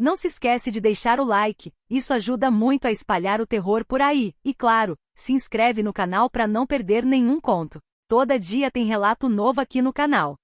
Não se esquece de deixar o like, isso ajuda muito a espalhar o terror por aí, e claro, se inscreve no canal para não perder nenhum conto. Todo dia tem relato novo aqui no canal.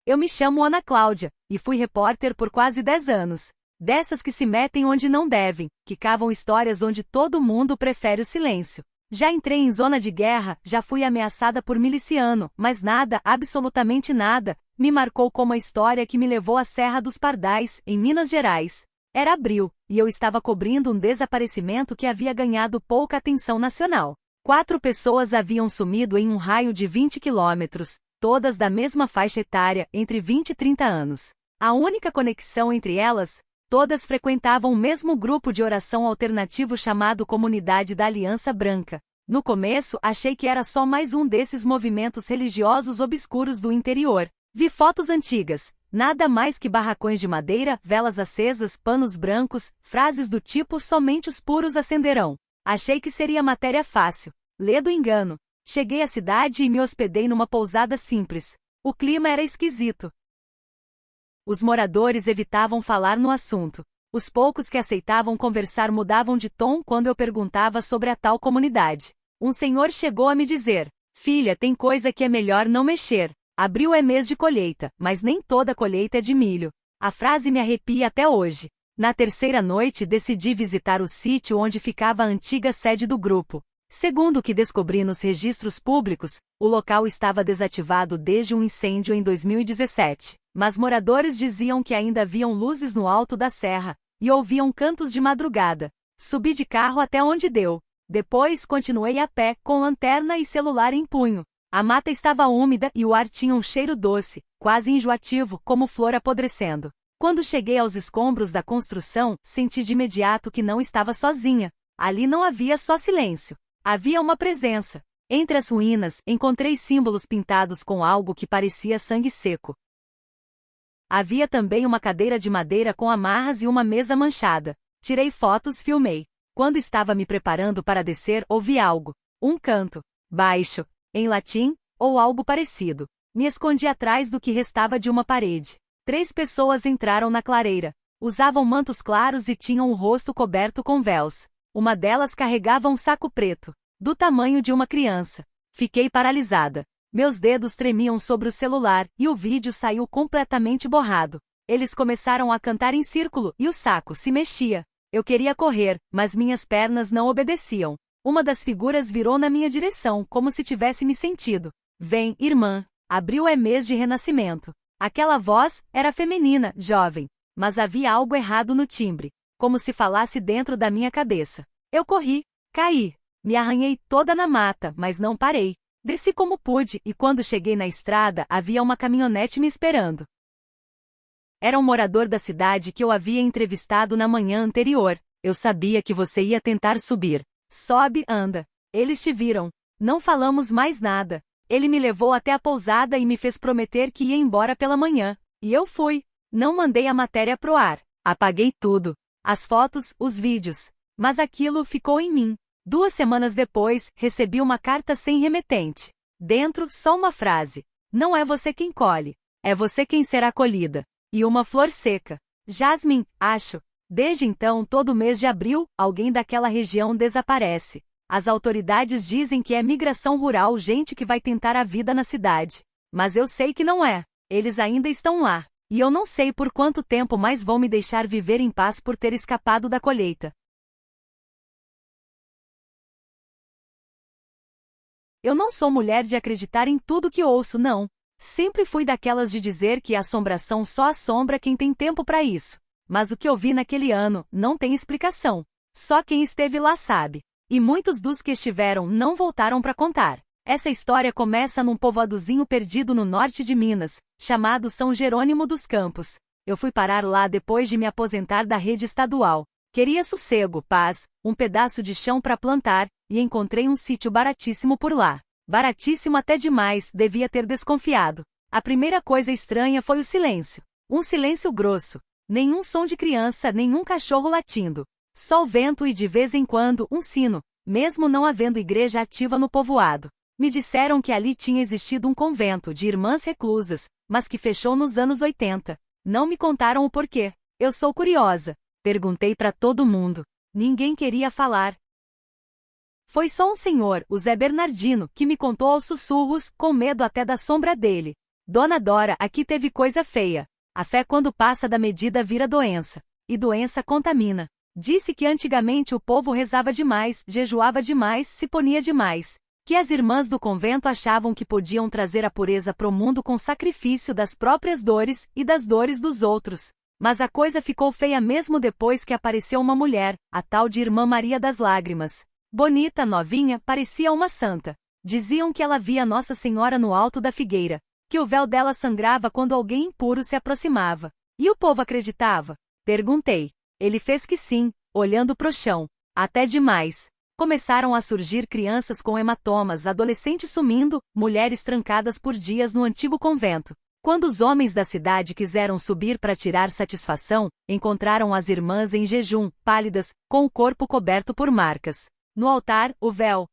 Eu me chamo Ana Cláudia, e fui repórter por quase 10 anos. Dessas que se metem onde não devem, que cavam histórias onde todo mundo prefere o silêncio. Já entrei em zona de guerra, já fui ameaçada por miliciano, mas nada, absolutamente nada, me marcou como a história que me levou à Serra dos Pardais, em Minas Gerais. Era abril, e eu estava cobrindo um desaparecimento que havia ganhado pouca atenção nacional. 4 pessoas haviam sumido em um raio de 20 quilômetros, todas da mesma faixa etária, entre 20 e 30 anos. A única conexão entre elas, todas frequentavam o mesmo grupo de oração alternativo chamado Comunidade da Aliança Branca. No começo, achei que era só mais um desses movimentos religiosos obscuros do interior. Vi fotos antigas, nada mais que barracões de madeira, velas acesas, panos brancos, frases do tipo somente os puros acenderão. Achei que seria matéria fácil. Ledo engano. Cheguei à cidade e me hospedei numa pousada simples. O clima era esquisito. Os moradores evitavam falar no assunto. Os poucos que aceitavam conversar mudavam de tom quando eu perguntava sobre a tal comunidade. Um senhor chegou a me dizer: "Filha, tem coisa que é melhor não mexer. Abril é mês de colheita, mas nem toda colheita é de milho." A frase me arrepia até hoje. Na terceira noite decidi visitar o sítio onde ficava a antiga sede do grupo. Segundo o que descobri nos registros públicos, o local estava desativado desde um incêndio em 2017, mas moradores diziam que ainda viam luzes no alto da serra, e ouviam cantos de madrugada. Subi de carro até onde deu. Depois continuei a pé, com lanterna e celular em punho. A mata estava úmida e o ar tinha um cheiro doce, quase enjoativo, como flor apodrecendo. Quando cheguei aos escombros da construção, senti de imediato que não estava sozinha. Ali não havia só silêncio. Havia uma presença. Entre as ruínas, encontrei símbolos pintados com algo que parecia sangue seco. Havia também uma cadeira de madeira com amarras e uma mesa manchada. Tirei fotos, filmei. Quando estava me preparando para descer, ouvi algo. Um canto. Baixo. Em latim, ou algo parecido. Me escondi atrás do que restava de uma parede. 3 pessoas entraram na clareira. Usavam mantos claros e tinham o rosto coberto com véus. Uma delas carregava um saco preto, do tamanho de uma criança. Fiquei paralisada. Meus dedos tremiam sobre o celular, e o vídeo saiu completamente borrado. Eles começaram a cantar em círculo, e o saco se mexia. Eu queria correr, mas minhas pernas não obedeciam. Uma das figuras virou na minha direção, como se tivesse me sentido. "Vem, irmã. Abril é mês de renascimento." Aquela voz era feminina, jovem, mas havia algo errado no timbre. Como se falasse dentro da minha cabeça. Eu corri, caí, me arranhei toda na mata, mas não parei. Desci como pude e quando cheguei na estrada havia uma caminhonete me esperando. Era um morador da cidade que eu havia entrevistado na manhã anterior. "Eu sabia que você ia tentar subir. Sobe, anda. Eles te viram." Não falamos mais nada. Ele me levou até a pousada e me fez prometer que ia embora pela manhã. E eu fui. Não mandei a matéria pro ar. Apaguei tudo. As fotos, os vídeos. Mas aquilo ficou em mim. 2 semanas depois, recebi uma carta sem remetente. Dentro, só uma frase. "Não é você quem colhe. É você quem será colhida." E uma flor seca. Jasmine, acho. Desde então, todo mês de abril, alguém daquela região desaparece. As autoridades dizem que é migração rural, gente que vai tentar a vida na cidade. Mas eu sei que não é. Eles ainda estão lá. E eu não sei por quanto tempo mais vão me deixar viver em paz por ter escapado da colheita. Eu não sou mulher de acreditar em tudo que ouço, não. Sempre fui daquelas de dizer que a assombração só assombra quem tem tempo para isso. Mas o que eu vi naquele ano não tem explicação. Só quem esteve lá sabe. E muitos dos que estiveram não voltaram para contar. Essa história começa num povoadozinho perdido no norte de Minas, chamado São Jerônimo dos Campos. Eu fui parar lá depois de me aposentar da rede estadual. Queria sossego, paz, um pedaço de chão para plantar, e encontrei um sítio baratíssimo por lá. Baratíssimo até demais, devia ter desconfiado. A primeira coisa estranha foi o silêncio. Um silêncio grosso. Nenhum som de criança, nenhum cachorro latindo. Só o vento e de vez em quando um sino, mesmo não havendo igreja ativa no povoado. Me disseram que ali tinha existido um convento de irmãs reclusas, mas que fechou nos anos 80. Não me contaram o porquê. Eu sou curiosa. Perguntei para todo mundo. Ninguém queria falar. Foi só um senhor, o Zé Bernardino, que me contou aos sussurros, com medo até da sombra dele. Dona Dora, aqui teve coisa feia. A fé quando passa da medida vira doença. E doença contamina. Disse que antigamente o povo rezava demais, jejuava demais, se ponia demais. Que as irmãs do convento achavam que podiam trazer a pureza pro mundo com sacrifício das próprias dores e das dores dos outros. Mas a coisa ficou feia mesmo depois que apareceu uma mulher, a tal de Irmã Maria das Lágrimas. Bonita, novinha, parecia uma santa. Diziam que ela via Nossa Senhora no alto da figueira, que o véu dela sangrava quando alguém impuro se aproximava. E o povo acreditava? Perguntei. Ele fez que sim, olhando pro chão. Até demais. Começaram a surgir crianças com hematomas, adolescentes sumindo, mulheres trancadas por dias no antigo convento. Quando os homens da cidade quiseram subir para tirar satisfação, encontraram as irmãs em jejum, pálidas, com o corpo coberto por marcas. No altar, o véu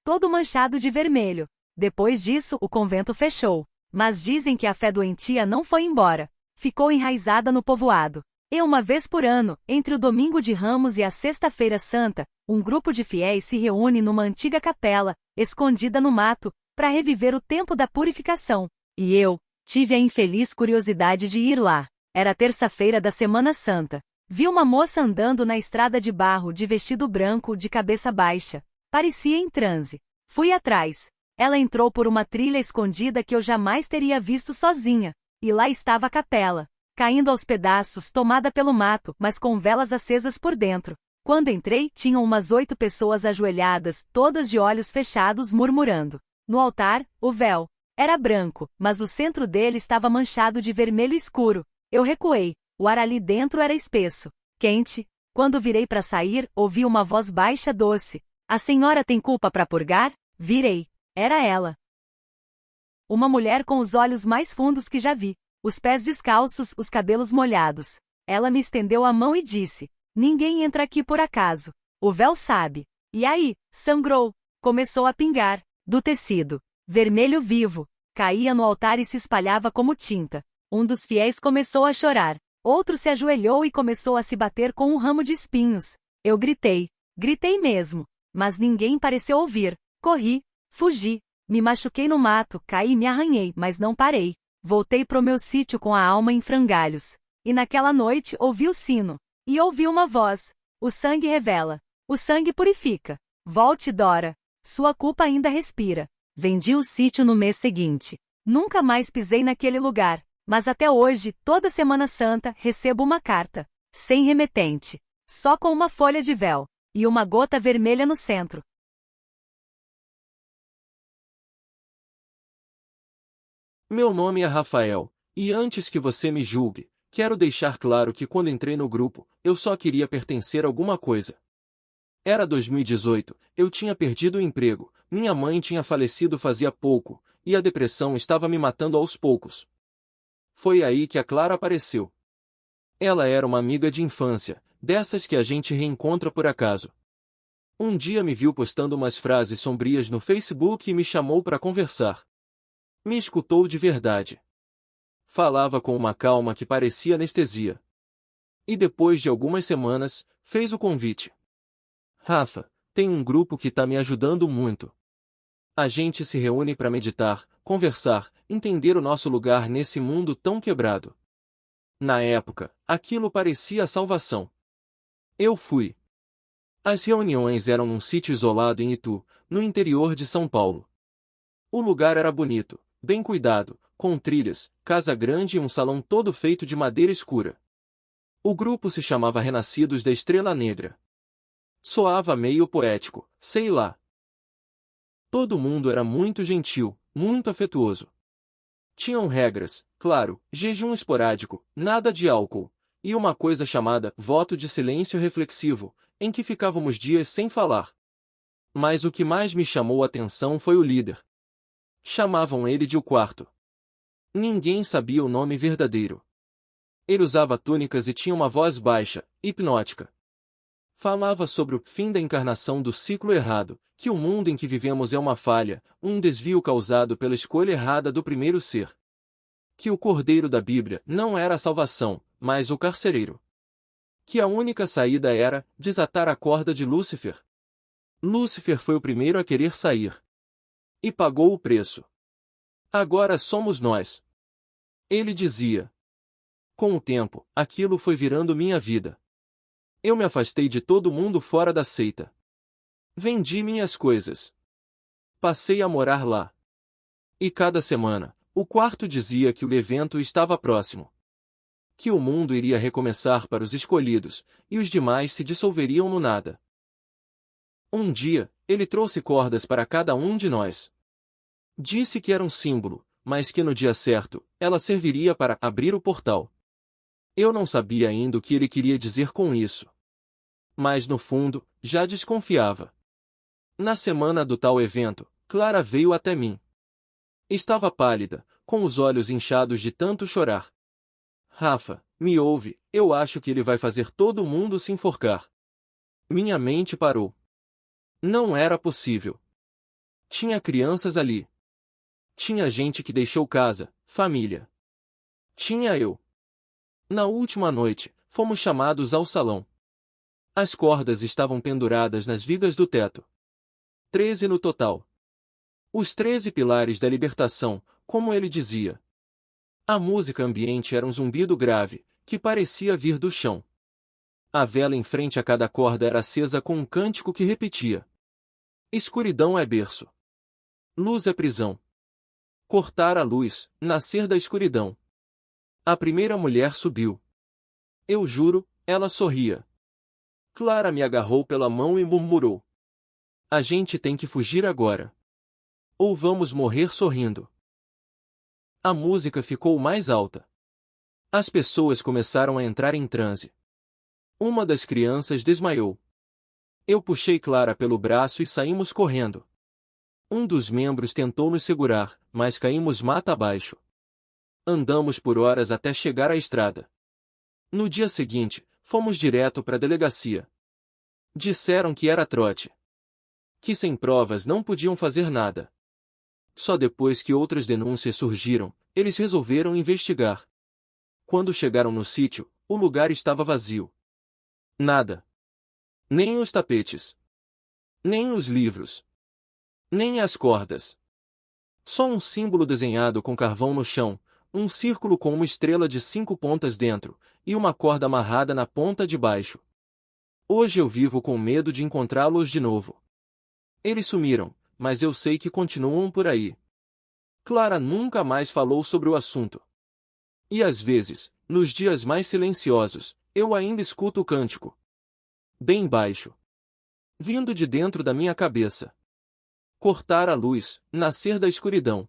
todo manchado de vermelho. Depois disso, o convento fechou. Mas dizem que a fé doentia não foi embora. Ficou enraizada no povoado. E uma vez por ano, entre o Domingo de Ramos e a Sexta-feira Santa, um grupo de fiéis se reúne numa antiga capela, escondida no mato, para reviver o tempo da purificação. E eu tive a infeliz curiosidade de ir lá. Era terça-feira da Semana Santa. Vi uma moça andando na estrada de barro de vestido branco, de cabeça baixa. Parecia em transe. Fui atrás. Ela entrou por uma trilha escondida que eu jamais teria visto sozinha. E lá estava a capela, caindo aos pedaços, tomada pelo mato, mas com velas acesas por dentro. Quando entrei, tinham umas 8 pessoas ajoelhadas, todas de olhos fechados, murmurando. No altar, o véu era branco, mas o centro dele estava manchado de vermelho escuro. Eu recuei. O ar ali dentro era espesso, quente. Quando virei para sair, ouvi uma voz baixa doce. A senhora tem culpa para purgar? Virei. Era ela. Uma mulher com os olhos mais fundos que já vi. Os pés descalços, os cabelos molhados. Ela me estendeu a mão e disse: ninguém entra aqui por acaso. O véu sabe. E aí, sangrou. Começou a pingar. Do tecido. Vermelho vivo. Caía no altar e se espalhava como tinta. Um dos fiéis começou a chorar. Outro se ajoelhou e começou a se bater com um ramo de espinhos. Eu gritei. Gritei mesmo. Mas ninguém pareceu ouvir. Corri. Fugi. Me machuquei no mato, caí e me arranhei, mas não parei. Voltei pro meu sítio com a alma em frangalhos. E naquela noite ouvi o sino. E ouvi uma voz. O sangue revela. O sangue purifica. Volte, Dora. Sua culpa ainda respira. Vendi o sítio no mês seguinte. Nunca mais pisei naquele lugar. Mas até hoje, toda Semana Santa, recebo uma carta. Sem remetente. Só com uma folha de véu. E uma gota vermelha no centro. Meu nome é Rafael, e antes que você me julgue, quero deixar claro que quando entrei no grupo, eu só queria pertencer a alguma coisa. Era 2018, eu tinha perdido o emprego, minha mãe tinha falecido fazia pouco, e a depressão estava me matando aos poucos. Foi aí que a Clara apareceu. Ela era uma amiga de infância, dessas que a gente reencontra por acaso. Um dia me viu postando umas frases sombrias no Facebook e me chamou para conversar. Me escutou de verdade. Falava com uma calma que parecia anestesia. E depois de algumas semanas, fez o convite. Rafa, tem um grupo que tá me ajudando muito. A gente se reúne para meditar, conversar, entender o nosso lugar nesse mundo tão quebrado. Na época, aquilo parecia a salvação. Eu fui. As reuniões eram num sítio isolado em Itu, no interior de São Paulo. O lugar era bonito, bem cuidado, com trilhas, casa grande e um salão todo feito de madeira escura. O grupo se chamava Renascidos da Estrela Negra. Soava meio poético, sei lá. Todo mundo era muito gentil, muito afetuoso. Tinham regras, claro, jejum esporádico, nada de álcool, e uma coisa chamada voto de silêncio reflexivo, em que ficávamos dias sem falar. Mas o que mais me chamou a atenção foi o líder. Chamavam ele de o Quarto. Ninguém sabia o nome verdadeiro. Ele usava túnicas e tinha uma voz baixa, hipnótica. Falava sobre o fim da encarnação do ciclo errado, que o mundo em que vivemos é uma falha, um desvio causado pela escolha errada do primeiro ser. Que o cordeiro da Bíblia não era a salvação, mas o carcereiro. Que a única saída era desatar a corda de Lúcifer. Lúcifer foi o primeiro a querer sair. E pagou o preço. Agora somos nós. Ele dizia. Com o tempo, aquilo foi virando minha vida. Eu me afastei de todo mundo fora da seita. Vendi minhas coisas. Passei a morar lá. E cada semana, o quarto dizia que o evento estava próximo. Que o mundo iria recomeçar para os escolhidos, e os demais se dissolveriam no nada. Um dia, ele trouxe cordas para cada um de nós. Disse que era um símbolo, mas que no dia certo, ela serviria para abrir o portal. Eu não sabia ainda o que ele queria dizer com isso. Mas no fundo, já desconfiava. Na semana do tal evento, Clara veio até mim. Estava pálida, com os olhos inchados de tanto chorar. Rafa, me ouve, eu acho que ele vai fazer todo mundo se enforcar. Minha mente parou. Não era possível. Tinha crianças ali. Tinha gente que deixou casa, família. Tinha eu. Na última noite, fomos chamados ao salão. As cordas estavam penduradas nas vigas do teto. 13 no total. Os 13 pilares da libertação, como ele dizia. A música ambiente era um zumbido grave, que parecia vir do chão. A vela em frente a cada corda era acesa com um cântico que repetia. Escuridão é berço. Luz é prisão. Cortar a luz, nascer da escuridão. A primeira mulher subiu. Eu juro, ela sorria. Clara me agarrou pela mão e murmurou. A gente tem que fugir agora. Ou vamos morrer sorrindo. A música ficou mais alta. As pessoas começaram a entrar em transe. Uma das crianças desmaiou. Eu puxei Clara pelo braço e saímos correndo. Um dos membros tentou nos segurar, mas caímos mata abaixo. Andamos por horas até chegar à estrada. No dia seguinte, fomos direto para a delegacia. Disseram que era trote. Que sem provas não podiam fazer nada. Só depois que outras denúncias surgiram, eles resolveram investigar. Quando chegaram no sítio, o lugar estava vazio. Nada. Nem os tapetes. Nem os livros. Nem as cordas. Só um símbolo desenhado com carvão no chão, um círculo com uma estrela de 5 pontas dentro, e uma corda amarrada na ponta de baixo. Hoje eu vivo com medo de encontrá-los de novo. Eles sumiram, mas eu sei que continuam por aí. Clara nunca mais falou sobre o assunto. E às vezes, nos dias mais silenciosos, eu ainda escuto o cântico. Bem baixo. Vindo de dentro da minha cabeça. Cortar a luz, nascer da escuridão.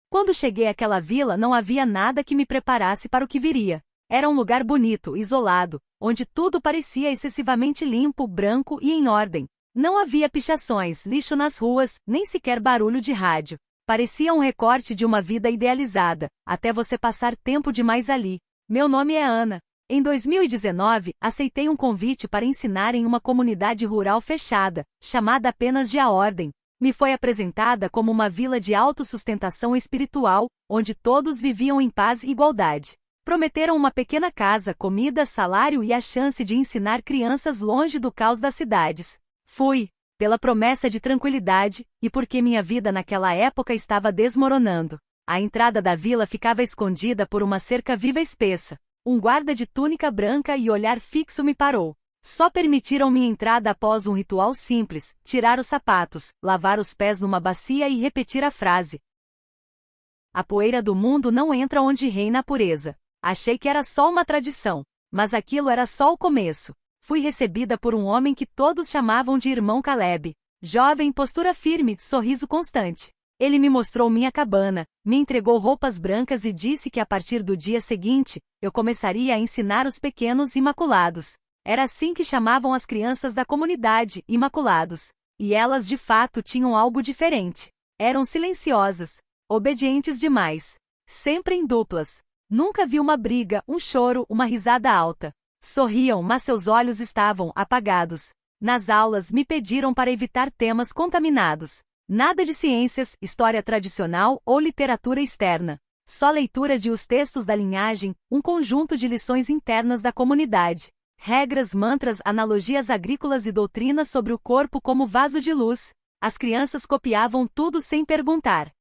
Quando cheguei àquela vila não havia nada que me preparasse para o que viria. Era um lugar bonito, isolado, onde tudo parecia excessivamente limpo, branco e em ordem. Não havia pichações, lixo nas ruas, nem sequer barulho de rádio. Parecia um recorte de uma vida idealizada, até você passar tempo demais ali. Meu nome é Ana. Em 2019, aceitei um convite para ensinar em uma comunidade rural fechada, chamada apenas de A Ordem. Me foi apresentada como uma vila de autossustentação espiritual, onde todos viviam em paz e igualdade. Prometeram uma pequena casa, comida, salário e a chance de ensinar crianças longe do caos das cidades. Fui, pela promessa de tranquilidade, e porque minha vida naquela época estava desmoronando. A entrada da vila ficava escondida por uma cerca viva espessa. Um guarda de túnica branca e olhar fixo me parou. Só permitiram minha entrada após um ritual simples, tirar os sapatos, lavar os pés numa bacia e repetir a frase. A poeira do mundo não entra onde reina a pureza. Achei que era só uma tradição, mas aquilo era só o começo. Fui recebida por um homem que todos chamavam de irmão Caleb. Jovem, postura firme, sorriso constante. Ele me mostrou minha cabana, me entregou roupas brancas e disse que a partir do dia seguinte, eu começaria a ensinar os pequenos imaculados. Era assim que chamavam as crianças da comunidade, imaculados. E elas de fato tinham algo diferente. Eram silenciosas, obedientes demais. Sempre em duplas. Nunca vi uma briga, um choro, uma risada alta. Sorriam, mas seus olhos estavam apagados. Nas aulas me pediram para evitar temas contaminados. Nada de ciências, história tradicional ou literatura externa. Só leitura de os textos da linhagem, um conjunto de lições internas da comunidade. Regras, mantras, analogias agrícolas e doutrinas sobre o corpo como vaso de luz. As crianças copiavam tudo sem perguntar.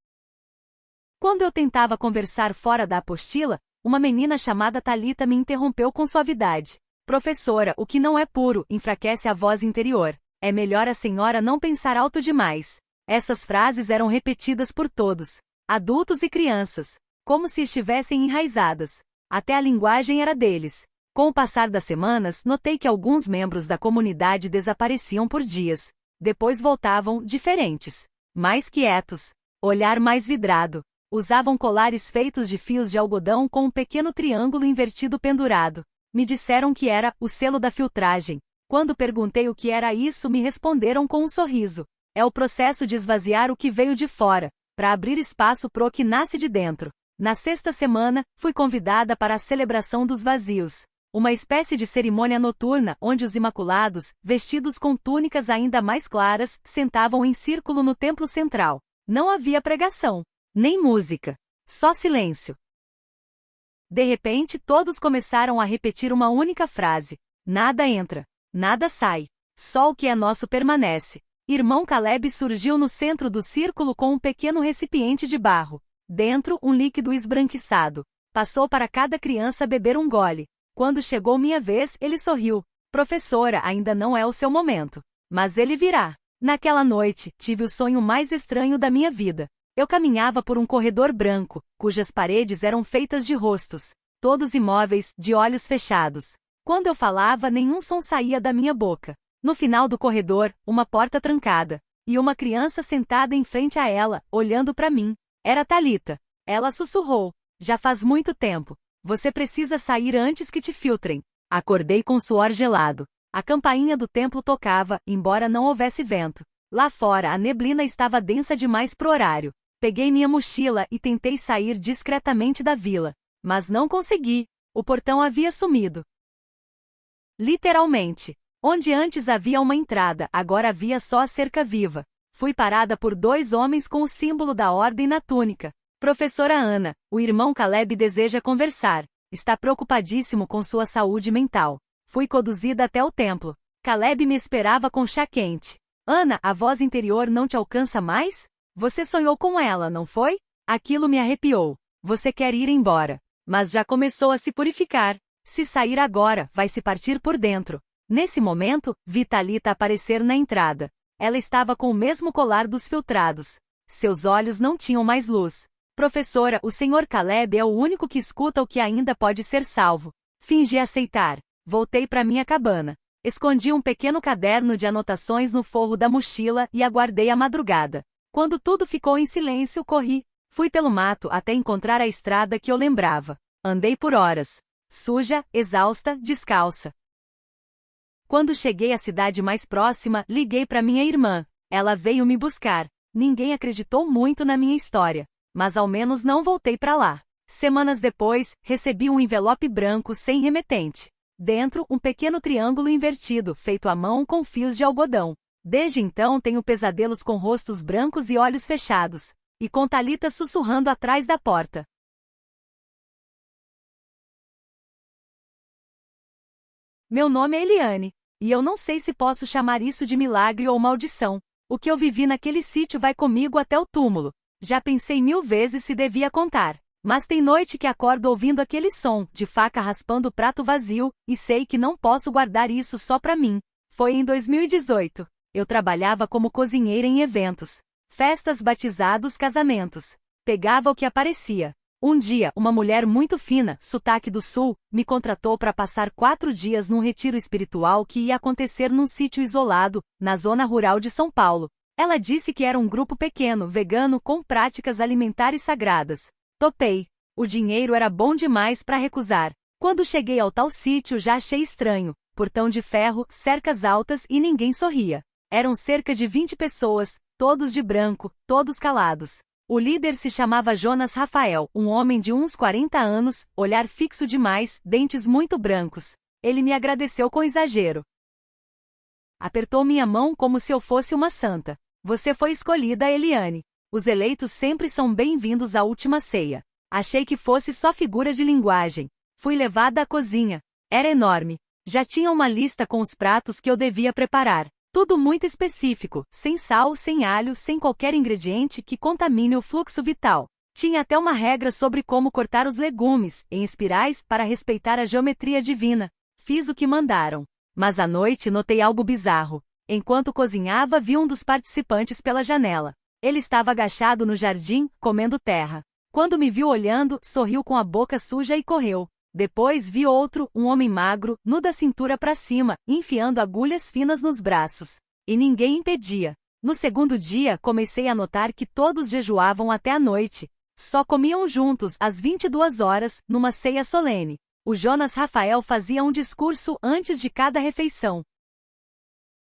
Quando eu tentava conversar fora da apostila, uma menina chamada Thalita me interrompeu com suavidade. Professora, o que não é puro, enfraquece a voz interior. É melhor a senhora não pensar alto demais. Essas frases eram repetidas por todos, adultos e crianças, como se estivessem enraizadas. Até a linguagem era deles. Com o passar das semanas, notei que alguns membros da comunidade desapareciam por dias. Depois voltavam, diferentes, mais quietos, olhar mais vidrado. Usavam colares feitos de fios de algodão com um pequeno triângulo invertido pendurado. Me disseram que era o selo da filtragem. Quando perguntei o que era isso, me responderam com um sorriso. É o processo de esvaziar o que veio de fora, para abrir espaço pro que nasce de dentro. Na sexta semana, fui convidada para a celebração dos vazios. Uma espécie de cerimônia noturna onde os imaculados, vestidos com túnicas ainda mais claras, sentavam em círculo no templo central. Não havia pregação, nem música, só silêncio. De repente, todos começaram a repetir uma única frase: nada entra, nada sai, só o que é nosso permanece. Irmão Caleb surgiu no centro do círculo com um pequeno recipiente de barro. Dentro, um líquido esbranquiçado. Passou para cada criança beber um gole. Quando chegou minha vez, ele sorriu. Professora, ainda não é o seu momento. Mas ele virá. Naquela noite, tive o sonho mais estranho da minha vida. Eu caminhava por um corredor branco, cujas paredes eram feitas de rostos. Todos imóveis, de olhos fechados. Quando eu falava, nenhum som saía da minha boca. No final do corredor, uma porta trancada. E uma criança sentada em frente a ela, olhando para mim. Era Thalita. Ela sussurrou. Já faz muito tempo. Você precisa sair antes que te filtrem. Acordei com suor gelado. A campainha do templo tocava, embora não houvesse vento. Lá fora a neblina estava densa demais pro horário. Peguei minha mochila e tentei sair discretamente da vila. Mas não consegui. O portão havia sumido. Literalmente. Onde antes havia uma entrada, agora havia só a cerca viva. Fui parada por 2 homens com o símbolo da ordem na túnica. Professora Ana, o irmão Caleb deseja conversar. Está preocupadíssimo com sua saúde mental. Fui conduzida até o templo. Caleb me esperava com chá quente. Ana, a voz interior não te alcança mais? Você sonhou com ela, não foi? Aquilo me arrepiou. Você quer ir embora. Mas já começou a se purificar. Se sair agora, vai se partir por dentro. Nesse momento, vi Thalita aparecer na entrada. Ela estava com o mesmo colar dos filtrados. Seus olhos não tinham mais luz. Professora, o Sr. Caleb é o único que escuta o que ainda pode ser salvo. Fingi aceitar. Voltei para minha cabana. Escondi um pequeno caderno de anotações no forro da mochila e aguardei a madrugada. Quando tudo ficou em silêncio, corri. Fui pelo mato até encontrar a estrada que eu lembrava. Andei por horas. Suja, exausta, descalça. Quando cheguei à cidade mais próxima, liguei para minha irmã. Ela veio me buscar. Ninguém acreditou muito na minha história. Mas ao menos não voltei para lá. Semanas depois, recebi um envelope branco sem remetente. Dentro, um pequeno triângulo invertido, feito à mão com fios de algodão. Desde então tenho pesadelos com rostos brancos e olhos fechados. E com Thalita sussurrando atrás da porta. Meu nome é Eliane. E eu não sei se posso chamar isso de milagre ou maldição. O que eu vivi naquele sítio vai comigo até o túmulo. Já pensei 1000 vezes se devia contar. Mas tem noite que acordo ouvindo aquele som, de faca raspando o prato vazio, e sei que não posso guardar isso só pra mim. Foi em 2018. Eu trabalhava como cozinheira em eventos. Festas, batizados, casamentos. Pegava o que aparecia. Um dia, uma mulher muito fina, sotaque do sul, me contratou para passar 4 dias num retiro espiritual que ia acontecer num sítio isolado, na zona rural de São Paulo. Ela disse que era um grupo pequeno, vegano, com práticas alimentares sagradas. Topei. O dinheiro era bom demais para recusar. Quando cheguei ao tal sítio já achei estranho. Portão de ferro, cercas altas e ninguém sorria. Eram cerca de 20 pessoas, todos de branco, todos calados. O líder se chamava Jonas Rafael, um homem de uns 40 anos, olhar fixo demais, dentes muito brancos. Ele me agradeceu com exagero. Apertou minha mão como se eu fosse uma santa. Você foi escolhida, Eliane. Os eleitos sempre são bem-vindos à última ceia. Achei que fosse só figura de linguagem. Fui levada à cozinha. Era enorme. Já tinha uma lista com os pratos que eu devia preparar. Tudo muito específico, sem sal, sem alho, sem qualquer ingrediente que contamine o fluxo vital. Tinha até uma regra sobre como cortar os legumes, em espirais, para respeitar a geometria divina. Fiz o que mandaram. Mas à noite notei algo bizarro. Enquanto cozinhava, vi um dos participantes pela janela. Ele estava agachado no jardim, comendo terra. Quando me viu olhando, sorriu com a boca suja e correu. Depois vi outro, um homem magro, nu da cintura para cima, enfiando agulhas finas nos braços. E ninguém impedia. No segundo dia, comecei a notar que todos jejuavam até a noite. Só comiam juntos às 22 horas, numa ceia solene. O Jonas Rafael fazia um discurso antes de cada refeição.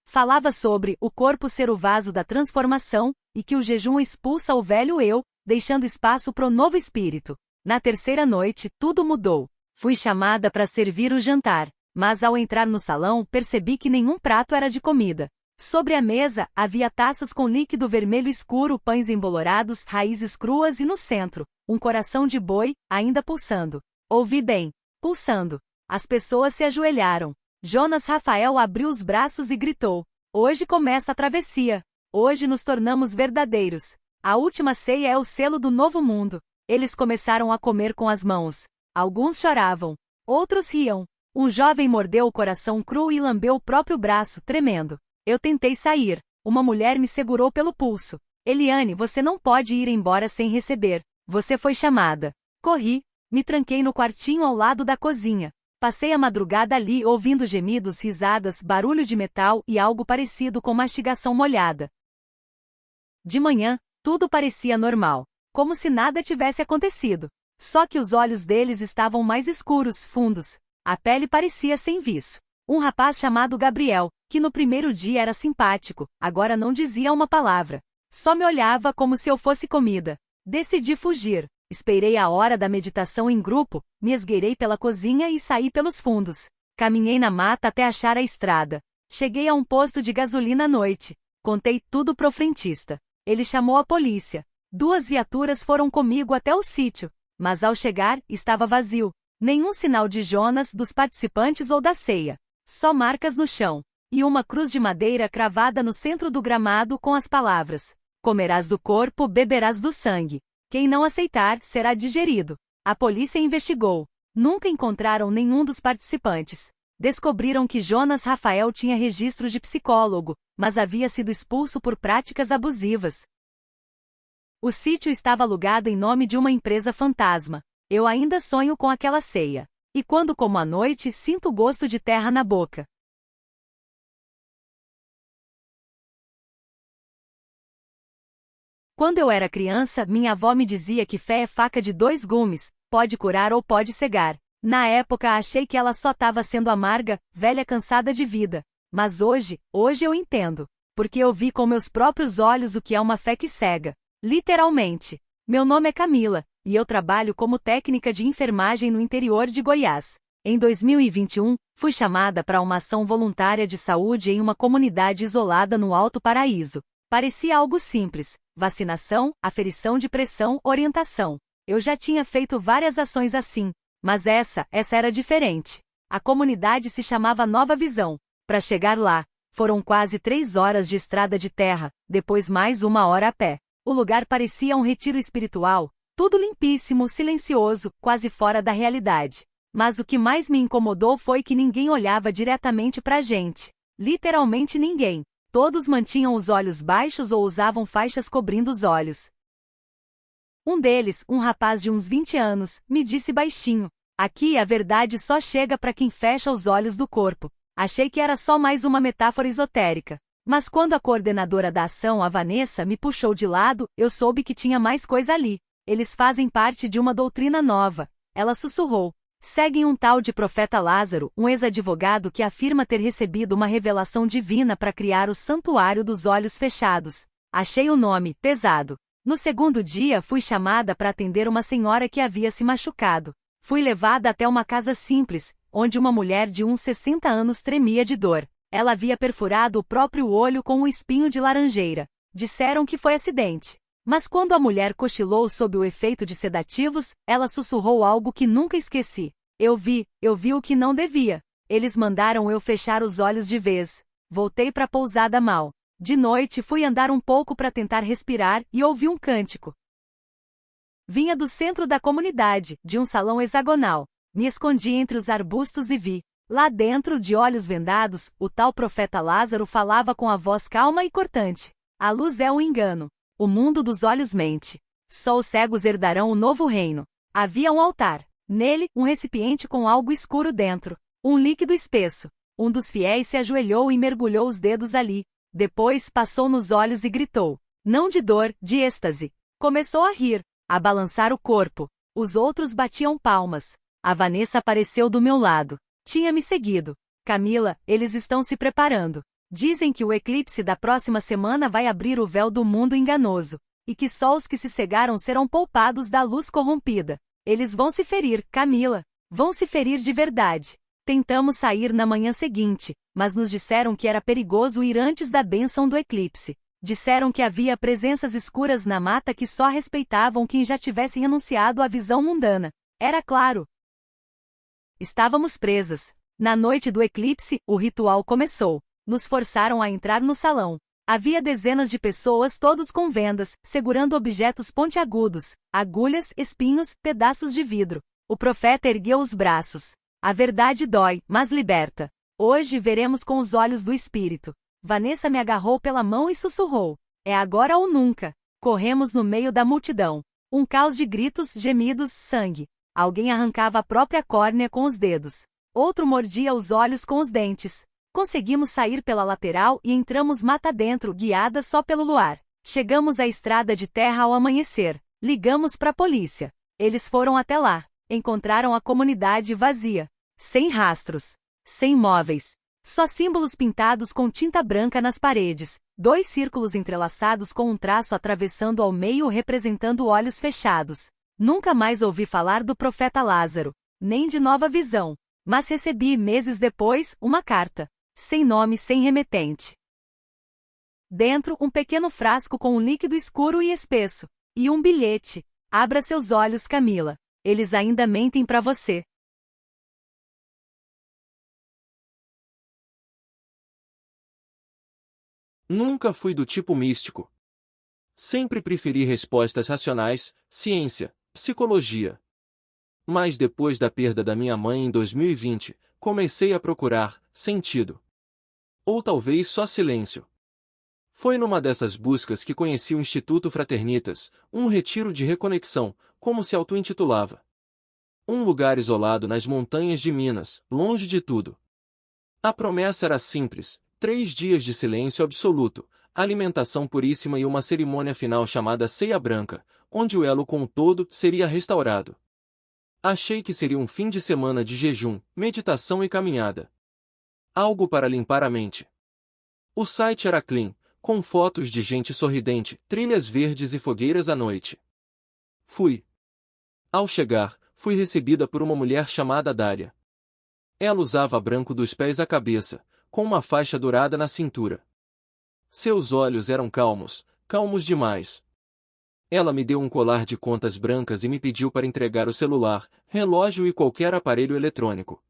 Falava sobre o corpo ser o vaso da transformação, e que o jejum expulsa o velho eu, deixando espaço para o novo espírito. Na terceira noite, tudo mudou. Fui chamada para servir o jantar, mas ao entrar no salão percebi que nenhum prato era de comida. Sobre a mesa, havia taças com líquido vermelho escuro, pães embolorados, raízes cruas e no centro, um coração de boi, ainda pulsando. Ouvi bem. Pulsando. As pessoas se ajoelharam. Jonas Rafael abriu os braços e gritou: "Hoje começa a travessia. Hoje nos tornamos verdadeiros. A última ceia é o selo do novo mundo." Eles começaram a comer com as mãos. Alguns choravam. Outros riam. Um jovem mordeu o coração cru e lambeu o próprio braço, tremendo. Eu tentei sair. Uma mulher me segurou pelo pulso. "Eliane, você não pode ir embora sem receber. Você foi chamada." Corri. Me tranquei no quartinho ao lado da cozinha. Passei a madrugada ali ouvindo gemidos, risadas, barulho de metal e algo parecido com mastigação molhada. De manhã, tudo parecia normal. Como se nada tivesse acontecido. Só que os olhos deles estavam mais escuros, fundos. A pele parecia sem viço. Um rapaz chamado Gabriel, que no primeiro dia era simpático, agora não dizia uma palavra. Só me olhava como se eu fosse comida. Decidi fugir. Esperei a hora da meditação em grupo, me esgueirei pela cozinha e saí pelos fundos. Caminhei na mata até achar a estrada. Cheguei a um posto de gasolina à noite. Contei tudo pro frentista. Ele chamou a polícia. 2 viaturas foram comigo até o sítio. Mas ao chegar, estava vazio. Nenhum sinal de Jonas, dos participantes ou da ceia. Só marcas no chão. E uma cruz de madeira cravada no centro do gramado com as palavras: "Comerás do corpo, beberás do sangue. Quem não aceitar, será digerido." A polícia investigou. Nunca encontraram nenhum dos participantes. Descobriram que Jonas Rafael tinha registro de psicólogo, mas havia sido expulso por práticas abusivas. O sítio estava alugado em nome de uma empresa fantasma. Eu ainda sonho com aquela ceia. E quando como à noite, sinto o gosto de terra na boca. Quando eu era criança, minha avó me dizia que fé é faca de 2 gumes, pode curar ou pode cegar. Na época achei que ela só estava sendo amarga, velha cansada de vida. Mas hoje eu entendo. Porque eu vi com meus próprios olhos o que é uma fé que cega. Literalmente. Meu nome é Camila, e eu trabalho como técnica de enfermagem no interior de Goiás. Em 2021, fui chamada para uma ação voluntária de saúde em uma comunidade isolada no Alto Paraíso. Parecia algo simples: vacinação, aferição de pressão, orientação. Eu já tinha feito várias ações assim, mas essa era diferente. A comunidade se chamava Nova Visão. Para chegar lá, foram quase 3 horas de estrada de terra, depois mais 1 hora a pé. O lugar parecia um retiro espiritual, tudo limpíssimo, silencioso, quase fora da realidade. Mas o que mais me incomodou foi que ninguém olhava diretamente pra gente. Literalmente ninguém. Todos mantinham os olhos baixos ou usavam faixas cobrindo os olhos. Um deles, um rapaz de uns 20 anos, me disse baixinho: "Aqui a verdade só chega para quem fecha os olhos do corpo." Achei que era só mais uma metáfora esotérica. Mas quando a coordenadora da ação, a Vanessa, me puxou de lado, eu soube que tinha mais coisa ali. Eles fazem parte de uma doutrina nova. Ela sussurrou: "Seguem um tal de profeta Lázaro, um ex-advogado que afirma ter recebido uma revelação divina para criar o santuário dos olhos fechados." Achei o nome pesado. No segundo dia fui chamada para atender uma senhora que havia se machucado. Fui levada até uma casa simples, onde uma mulher de uns 60 anos tremia de dor. Ela havia perfurado o próprio olho com um espinho de laranjeira. Disseram que foi acidente. Mas quando a mulher cochilou sob o efeito de sedativos, ela sussurrou algo que nunca esqueci. Eu vi o que não devia. Eles mandaram eu fechar os olhos de vez. Voltei para a pousada mal. De noite fui andar um pouco para tentar respirar e ouvi um cântico. Vinha do centro da comunidade, de um salão hexagonal. Me escondi entre os arbustos e vi. Lá dentro, de olhos vendados, o tal profeta Lázaro falava com a voz calma e cortante. A luz é um engano. O mundo dos olhos mente. Só os cegos herdarão o novo reino. Havia um altar. Nele, um recipiente com algo escuro dentro. Um líquido espesso. Um dos fiéis se ajoelhou e mergulhou os dedos ali. Depois passou nos olhos e gritou. Não de dor, de êxtase. Começou a rir, a balançar o corpo. Os outros batiam palmas. A Vanessa apareceu do meu lado. Tinha me seguido. Camila, eles estão se preparando. Dizem que o eclipse da próxima semana vai abrir o véu do mundo enganoso. E que só os que se cegaram serão poupados da luz corrompida. Eles vão se ferir, Camila. Vão se ferir de verdade. Tentamos sair na manhã seguinte, mas nos disseram que era perigoso ir antes da bênção do eclipse. Disseram que havia presenças escuras na mata que só respeitavam quem já tivesse renunciado à visão mundana. Era claro. Estávamos presas. Na noite do eclipse, o ritual começou. Nos forçaram a entrar no salão. Havia dezenas de pessoas, todos com vendas, segurando objetos pontiagudos, agulhas, espinhos, pedaços de vidro. O profeta ergueu os braços. A verdade dói, mas liberta. Hoje veremos com os olhos do espírito. Vanessa me agarrou pela mão e sussurrou. É agora ou nunca. Corremos no meio da multidão. Um caos de gritos, gemidos, sangue. Alguém arrancava a própria córnea com os dedos. Outro mordia os olhos com os dentes. Conseguimos sair pela lateral e entramos mata dentro, guiadas só pelo luar. Chegamos à estrada de terra ao amanhecer. Ligamos para a polícia. Eles foram até lá. Encontraram a comunidade vazia. Sem rastros. Sem móveis. Só símbolos pintados com tinta branca nas paredes. 2 círculos entrelaçados com um traço atravessando ao meio representando olhos fechados. Nunca mais ouvi falar do profeta Lázaro. Nem de nova visão. Mas recebi, meses depois, uma carta. Sem nome, sem remetente. Dentro, um pequeno frasco com um líquido escuro e espesso. E um bilhete. Abra seus olhos, Camila. Eles ainda mentem para você. Nunca fui do tipo místico. Sempre preferi respostas racionais, ciência, psicologia. Mas depois da perda da minha mãe em 2020, comecei a procurar sentido. Ou talvez só silêncio. Foi numa dessas buscas que conheci o Instituto Fraternitas, um retiro de reconexão, como se auto-intitulava. Um lugar isolado nas montanhas de Minas, longe de tudo. A promessa era simples: 3 dias de silêncio absoluto, alimentação puríssima e uma cerimônia final chamada Ceia Branca, onde o elo com o todo seria restaurado. Achei que seria um fim de semana de jejum, meditação e caminhada. Algo para limpar a mente. O site era clean, com fotos de gente sorridente, trilhas verdes e fogueiras à noite. Fui. Ao chegar, fui recebida por uma mulher chamada Dária. Ela usava branco dos pés à cabeça, com uma faixa dourada na cintura. Seus olhos eram calmos, calmos demais. Ela me deu um colar de contas brancas e me pediu para entregar o celular, relógio e qualquer aparelho eletrônico.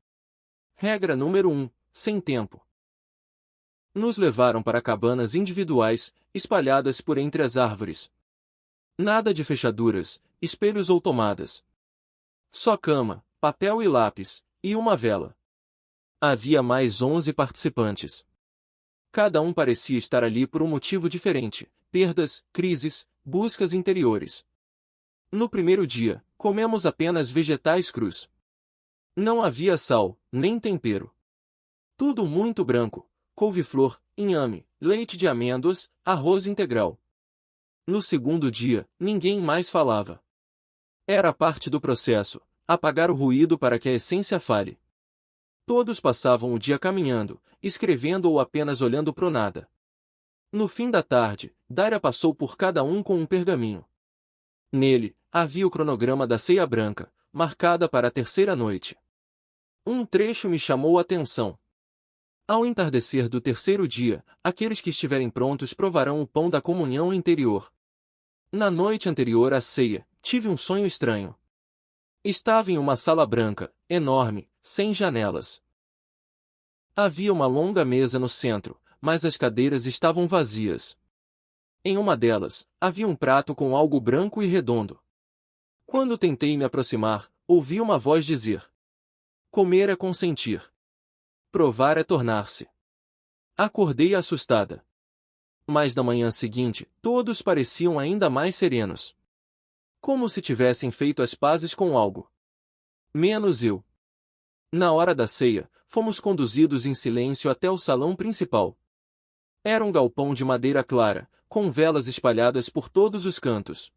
Regra número 1. Sem tempo. Nos levaram para cabanas individuais, espalhadas por entre as árvores. Nada de fechaduras, espelhos ou tomadas. Só cama, papel e lápis, e uma vela. Havia mais 11 participantes. Cada um parecia estar ali por um motivo diferente: perdas, crises, buscas interiores. No primeiro dia, comemos apenas vegetais crus. Não havia sal, nem tempero. Tudo muito branco: couve-flor, inhame, leite de amêndoas, arroz integral. No segundo dia, ninguém mais falava. Era parte do processo, apagar o ruído para que a essência fale. Todos passavam o dia caminhando, escrevendo ou apenas olhando pro nada. No fim da tarde, Dária passou por cada um com um pergaminho. Nele, havia o cronograma da Ceia Branca, marcada para a terceira noite. Um trecho me chamou a atenção. Ao entardecer do terceiro dia, aqueles que estiverem prontos provarão o pão da comunhão interior. Na noite anterior à ceia, tive um sonho estranho. Estava em uma sala branca, enorme, sem janelas. Havia uma longa mesa no centro, mas as cadeiras estavam vazias. Em uma delas, havia um prato com algo branco e redondo. Quando tentei me aproximar, ouvi uma voz dizer: comer é consentir. Provar é tornar-se. Acordei assustada. Mas na manhã seguinte, todos pareciam ainda mais serenos. Como se tivessem feito as pazes com algo. Menos eu. Na hora da ceia, fomos conduzidos em silêncio até o salão principal. Era um galpão de madeira clara, com velas espalhadas por todos os cantos.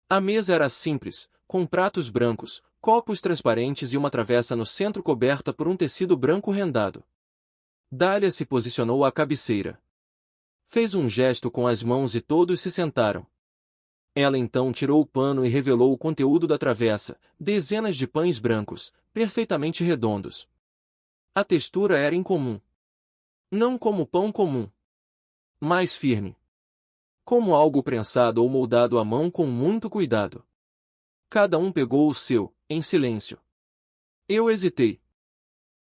A mesa era simples, com pratos brancos, copos transparentes e uma travessa no centro coberta por um tecido branco rendado. Dália se posicionou à cabeceira. Fez um gesto com as mãos e todos se sentaram. Ela então tirou o pano e revelou o conteúdo da travessa, dezenas de pães brancos, perfeitamente redondos. A textura era incomum. Não como pão comum. Mais firme. Como algo prensado ou moldado à mão com muito cuidado. Cada um pegou o seu, em silêncio. Eu hesitei.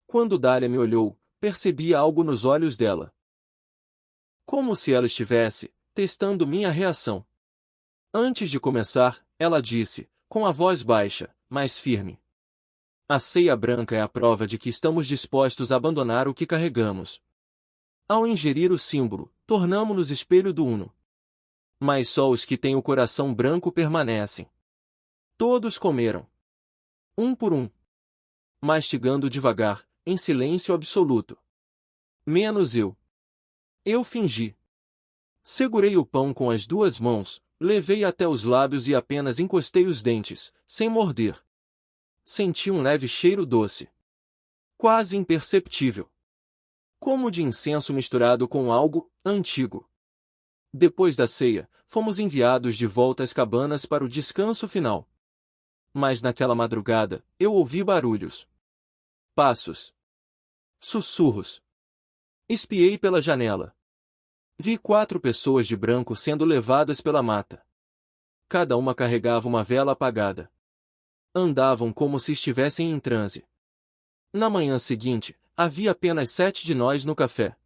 Quando Dália me olhou, percebi algo nos olhos dela. Como se ela estivesse testando minha reação. Antes de começar, ela disse, com a voz baixa, mas firme: a ceia branca é a prova de que estamos dispostos a abandonar o que carregamos. Ao ingerir o símbolo, tornamo-nos espelho do Uno. Mas só os que têm o coração branco permanecem. Todos comeram. Um por um. Mastigando devagar, em silêncio absoluto. Menos eu. Eu fingi. Segurei o pão com as duas mãos, levei até os lábios e apenas encostei os dentes, sem morder. Senti um leve cheiro doce. Quase imperceptível. Como de incenso misturado com algo antigo. Depois da ceia, fomos enviados de volta às cabanas para o descanso final. Mas naquela madrugada, eu ouvi barulhos. Passos. Sussurros. Espiei pela janela. Vi 4 pessoas de branco sendo levadas pela mata. Cada uma carregava uma vela apagada. Andavam como se estivessem em transe. Na manhã seguinte, havia apenas 7 de nós no café.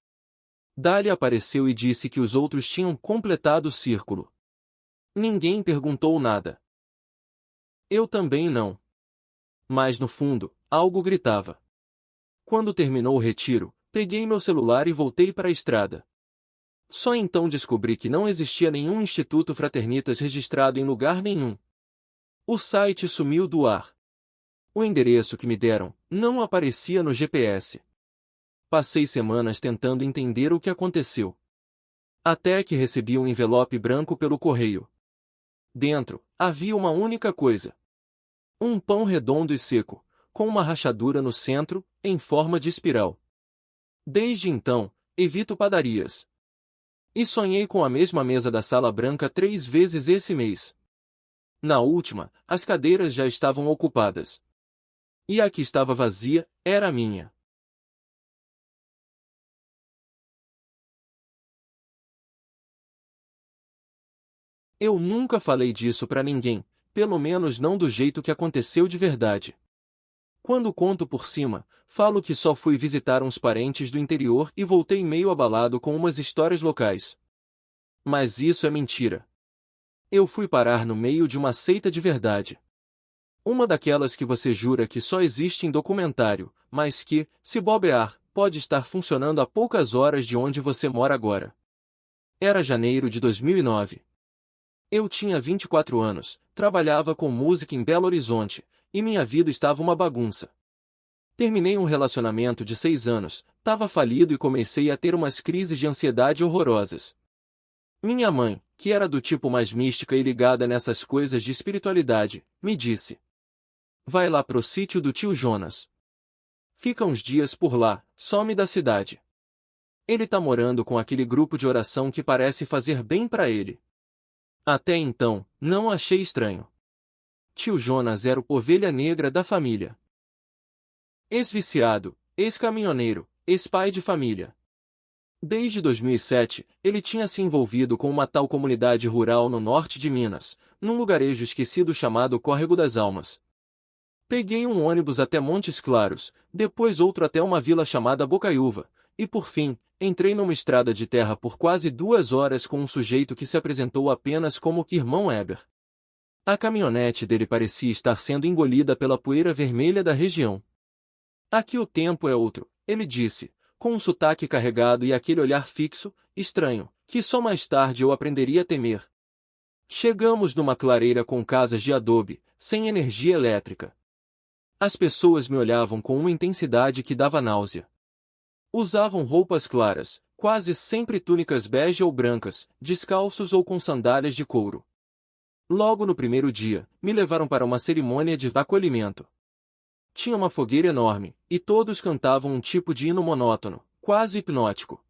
Dália apareceu e disse que os outros tinham completado o círculo. Ninguém perguntou nada. Eu também não. Mas no fundo, algo gritava. Quando terminou o retiro, peguei meu celular e voltei para a estrada. Só então descobri que não existia nenhum Instituto Fraternitas registrado em lugar nenhum. O site sumiu do ar. O endereço que me deram não aparecia no GPS. Passei semanas tentando entender o que aconteceu. Até que recebi um envelope branco pelo correio. Dentro, havia uma única coisa. Um pão redondo e seco, com uma rachadura no centro, em forma de espiral. Desde então, evito padarias. E sonhei com a mesma mesa da sala branca 3 vezes esse mês. Na última, as cadeiras já estavam ocupadas. E a que estava vazia, era a minha. Eu nunca falei disso pra ninguém, pelo menos não do jeito que aconteceu de verdade. Quando conto por cima, falo que só fui visitar uns parentes do interior e voltei meio abalado com umas histórias locais. Mas isso é mentira. Eu fui parar no meio de uma seita de verdade. Uma daquelas que você jura que só existe em documentário, mas que, se bobear, pode estar funcionando a poucas horas de onde você mora agora. Era janeiro de 2009. Eu tinha 24 anos, trabalhava com música em Belo Horizonte, e minha vida estava uma bagunça. Terminei um relacionamento de 6 anos, estava falido e comecei a ter umas crises de ansiedade horrorosas. Minha mãe, que era do tipo mais mística e ligada nessas coisas de espiritualidade, me disse: vai lá pro sítio do tio Jonas. Fica uns dias por lá, some da cidade. Ele tá morando com aquele grupo de oração que parece fazer bem pra ele. Até então, não achei estranho. Tio Jonas era o ovelha negra da família. Ex-viciado, ex-caminhoneiro, ex-pai de família. Desde 2007, ele tinha se envolvido com uma tal comunidade rural no norte de Minas, num lugarejo esquecido chamado Córrego das Almas. Peguei um ônibus até Montes Claros, depois outro até uma vila chamada Bocaiúva, e por fim, entrei numa estrada de terra por quase 2 horas com um sujeito que se apresentou apenas como irmão Eber. A caminhonete dele parecia estar sendo engolida pela poeira vermelha da região. Aqui o tempo é outro, ele disse, com um sotaque carregado e aquele olhar fixo, estranho, que só mais tarde eu aprenderia a temer. Chegamos numa clareira com casas de adobe, sem energia elétrica. As pessoas me olhavam com uma intensidade que dava náusea. Usavam roupas claras, quase sempre túnicas bege ou brancas, descalços ou com sandálias de couro. Logo no primeiro dia, me levaram para uma cerimônia de acolhimento. Tinha uma fogueira enorme, e todos cantavam um tipo de hino monótono, quase hipnótico.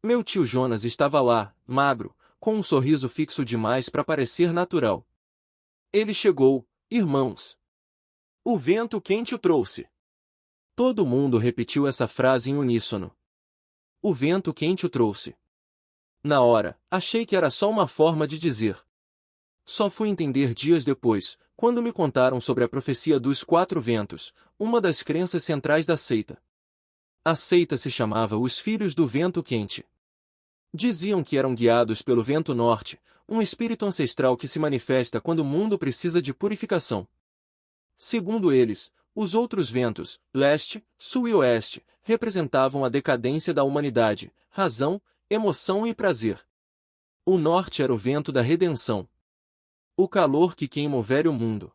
Meu tio Jonas estava lá, magro, com um sorriso fixo demais para parecer natural. Ele chegou, irmãos. O vento quente o trouxe. Todo mundo repetiu essa frase em uníssono. O vento quente o trouxe. Na hora, achei que era só uma forma de dizer. Só fui entender dias depois, quando me contaram sobre a profecia dos 4 ventos, uma das crenças centrais da seita. A seita se chamava os Filhos do Vento Quente. Diziam que eram guiados pelo vento norte, um espírito ancestral que se manifesta quando o mundo precisa de purificação. Segundo eles, os outros ventos, leste, sul e oeste, representavam a decadência da humanidade, razão, emoção e prazer. O norte era o vento da redenção. O calor que queima o velho mundo.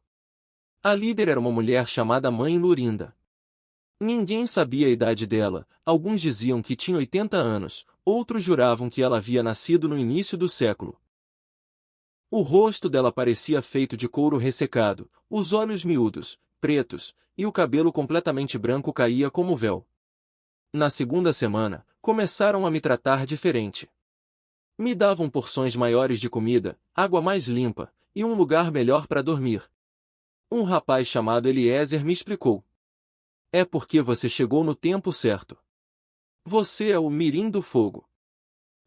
A líder era uma mulher chamada Mãe Lurinda. Ninguém sabia a idade dela, alguns diziam que tinha 80 anos, outros juravam que ela havia nascido no início do século. O rosto dela parecia feito de couro ressecado, os olhos miúdos, pretos, e o cabelo completamente branco caía como véu. Na segunda semana, começaram a me tratar diferente. Me davam porções maiores de comida, água mais limpa, e um lugar melhor para dormir. Um rapaz chamado Eliezer me explicou. É porque você chegou no tempo certo. Você é o Mirim do Fogo.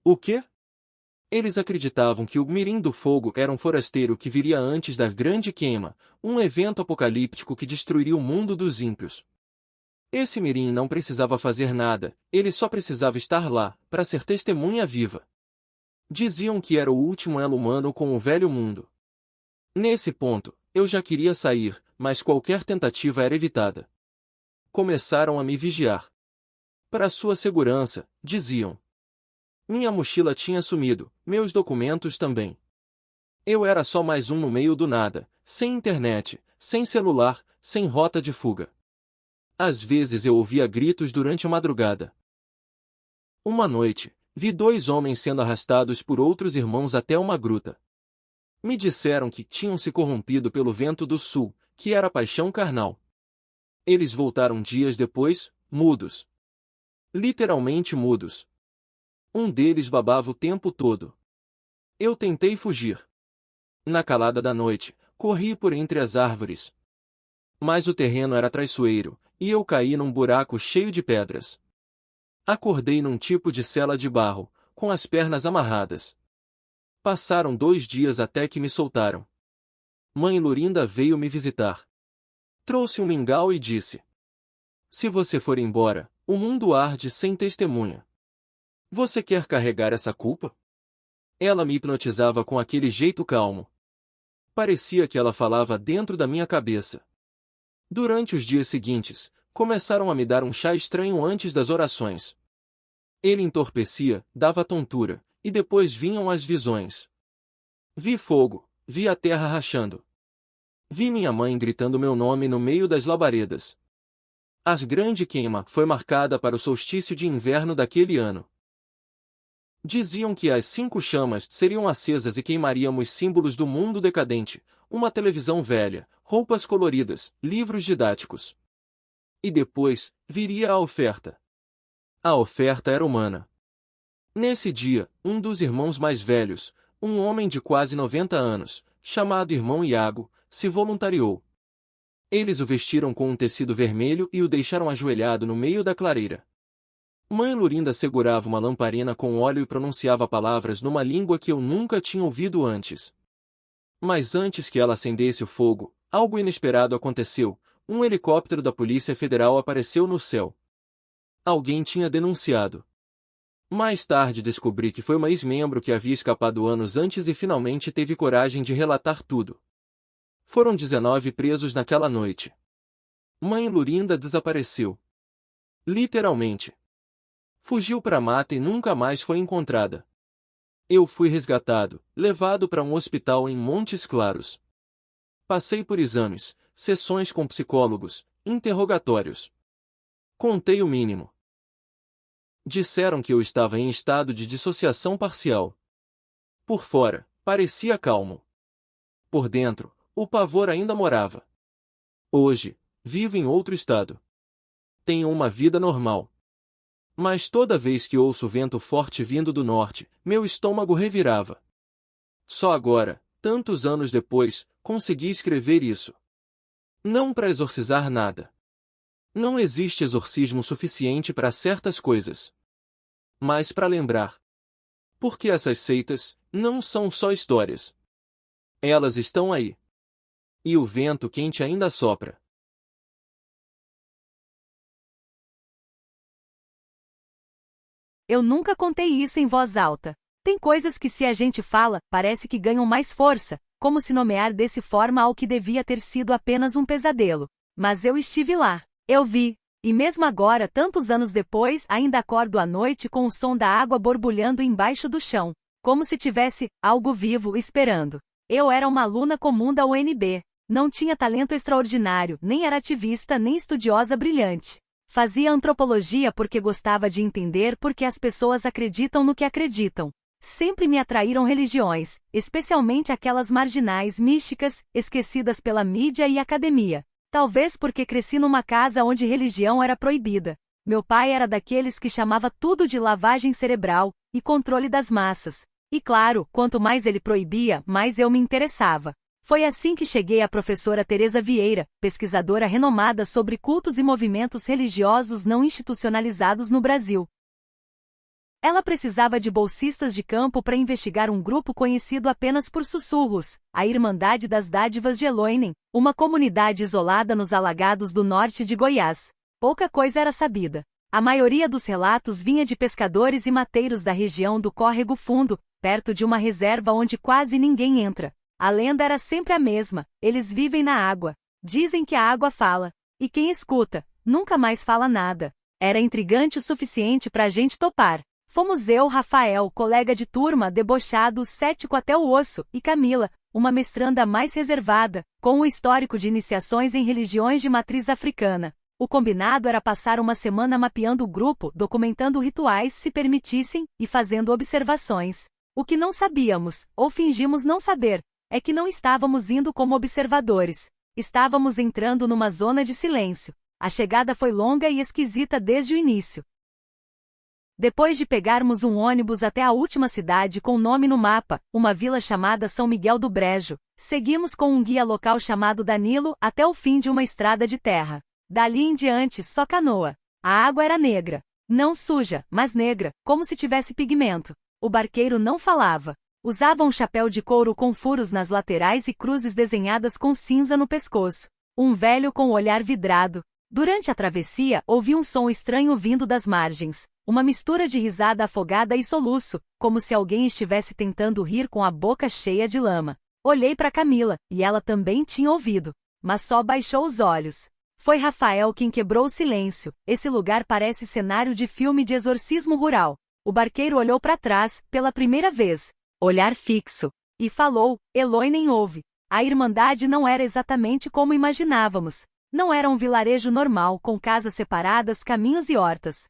O quê? Eles acreditavam que o Mirim do Fogo era um forasteiro que viria antes da Grande Queima, um evento apocalíptico que destruiria o mundo dos ímpios. Esse Mirim não precisava fazer nada, ele só precisava estar lá, para ser testemunha viva. Diziam que era o último elo humano com o velho mundo. Nesse ponto, eu já queria sair, mas qualquer tentativa era evitada. Começaram a me vigiar. Para sua segurança, diziam. Minha mochila tinha sumido, meus documentos também. Eu era só mais um no meio do nada, sem internet, sem celular, sem rota de fuga. Às vezes eu ouvia gritos durante a madrugada. Uma noite, vi 2 homens sendo arrastados por outros irmãos até uma gruta. Me disseram que tinham se corrompido pelo vento do sul, que era paixão carnal. Eles voltaram dias depois, mudos. Literalmente mudos. Um deles babava o tempo todo. Eu tentei fugir. Na calada da noite, corri por entre as árvores. Mas o terreno era traiçoeiro, e eu caí num buraco cheio de pedras. Acordei num tipo de cela de barro, com as pernas amarradas. Passaram 2 dias até que me soltaram. Mãe Lurinda veio me visitar. Trouxe um mingau e disse: se você for embora, o mundo arde sem testemunha. Você quer carregar essa culpa? Ela me hipnotizava com aquele jeito calmo. Parecia que ela falava dentro da minha cabeça. Durante os dias seguintes, começaram a me dar um chá estranho antes das orações. Ele entorpecia, dava tontura, e depois vinham as visões. Vi fogo, vi a terra rachando. Vi minha mãe gritando meu nome no meio das labaredas. A grande queima foi marcada para o solstício de inverno daquele ano. Diziam que as 5 chamas seriam acesas e queimaríamos símbolos do mundo decadente, uma televisão velha, roupas coloridas, livros didáticos. E depois, viria a oferta. A oferta era humana. Nesse dia, um dos irmãos mais velhos, um homem de quase 90 anos, chamado irmão Iago, se voluntariou. Eles o vestiram com um tecido vermelho e o deixaram ajoelhado no meio da clareira. Mãe Lurinda segurava uma lamparina com óleo e pronunciava palavras numa língua que eu nunca tinha ouvido antes. Mas antes que ela acendesse o fogo, algo inesperado aconteceu. Um helicóptero da Polícia Federal apareceu no céu. Alguém tinha denunciado. Mais tarde descobri que foi uma ex-membro que havia escapado anos antes e finalmente teve coragem de relatar tudo. Foram 19 presos naquela noite. Mãe Lurinda desapareceu. Literalmente. Fugiu para a mata e nunca mais foi encontrada. Eu fui resgatado, levado para um hospital em Montes Claros. Passei por exames, sessões com psicólogos, interrogatórios. Contei o mínimo. Disseram que eu estava em estado de dissociação parcial. Por fora, parecia calmo. Por dentro, o pavor ainda morava. Hoje, vivo em outro estado. Tenho uma vida normal. Mas toda vez que ouço vento forte vindo do norte, meu estômago revirava. Só agora, tantos anos depois, consegui escrever isso. Não para exorcizar nada. Não existe exorcismo suficiente para certas coisas. Mas para lembrar. Porque essas seitas não são só histórias. Elas estão aí. E o vento quente ainda sopra. Eu nunca contei isso em voz alta. Tem coisas que se a gente fala, parece que ganham mais força, como se nomear desse forma algo que devia ter sido apenas um pesadelo. Mas eu estive lá. Eu vi. E mesmo agora, tantos anos depois, ainda acordo à noite com o som da água borbulhando embaixo do chão. Como se tivesse algo vivo esperando. Eu era uma aluna comum da UNB. Não tinha talento extraordinário, nem era ativista nem estudiosa brilhante. Fazia antropologia porque gostava de entender por que as pessoas acreditam no que acreditam. Sempre me atraíram religiões, especialmente aquelas marginais, místicas, esquecidas pela mídia e academia. Talvez porque cresci numa casa onde religião era proibida. Meu pai era daqueles que chamava tudo de lavagem cerebral e controle das massas. E claro, quanto mais ele proibia, mais eu me interessava. Foi assim que cheguei à professora Teresa Vieira, pesquisadora renomada sobre cultos e movimentos religiosos não institucionalizados no Brasil. Ela precisava de bolsistas de campo para investigar um grupo conhecido apenas por sussurros, a Irmandade das Dádivas de Eloinem, uma comunidade isolada nos alagados do norte de Goiás. Pouca coisa era sabida. A maioria dos relatos vinha de pescadores e mateiros da região do Córrego Fundo, perto de uma reserva onde quase ninguém entra. A lenda era sempre a mesma: eles vivem na água. Dizem que a água fala. E quem escuta, nunca mais fala nada. Era intrigante o suficiente para a gente topar. Fomos eu, Rafael, colega de turma, debochado, cético até o osso, e Camila, uma mestranda mais reservada, com um histórico de iniciações em religiões de matriz africana. O combinado era passar uma semana mapeando o grupo, documentando rituais se permitissem, e fazendo observações. O que não sabíamos, ou fingimos não saber, é que não estávamos indo como observadores. Estávamos entrando numa zona de silêncio. A chegada foi longa e esquisita desde o início. Depois de pegarmos um ônibus até a última cidade com nome no mapa, uma vila chamada São Miguel do Brejo, seguimos com um guia local chamado Danilo até o fim de uma estrada de terra. Dali em diante, só canoa. A água era negra. Não suja, mas negra, como se tivesse pigmento. O barqueiro não falava. Usava um chapéu de couro com furos nas laterais e cruzes desenhadas com cinza no pescoço. Um velho com o olhar vidrado. Durante a travessia, ouvi um som estranho vindo das margens. Uma mistura de risada afogada e soluço, como se alguém estivesse tentando rir com a boca cheia de lama. Olhei para Camila, e ela também tinha ouvido, mas só baixou os olhos. Foi Rafael quem quebrou o silêncio. Esse lugar parece cenário de filme de exorcismo rural. O barqueiro olhou para trás, pela primeira vez. Olhar fixo. E falou: Eloy nem ouve. A Irmandade não era exatamente como imaginávamos. Não era um vilarejo normal, com casas separadas, caminhos e hortas.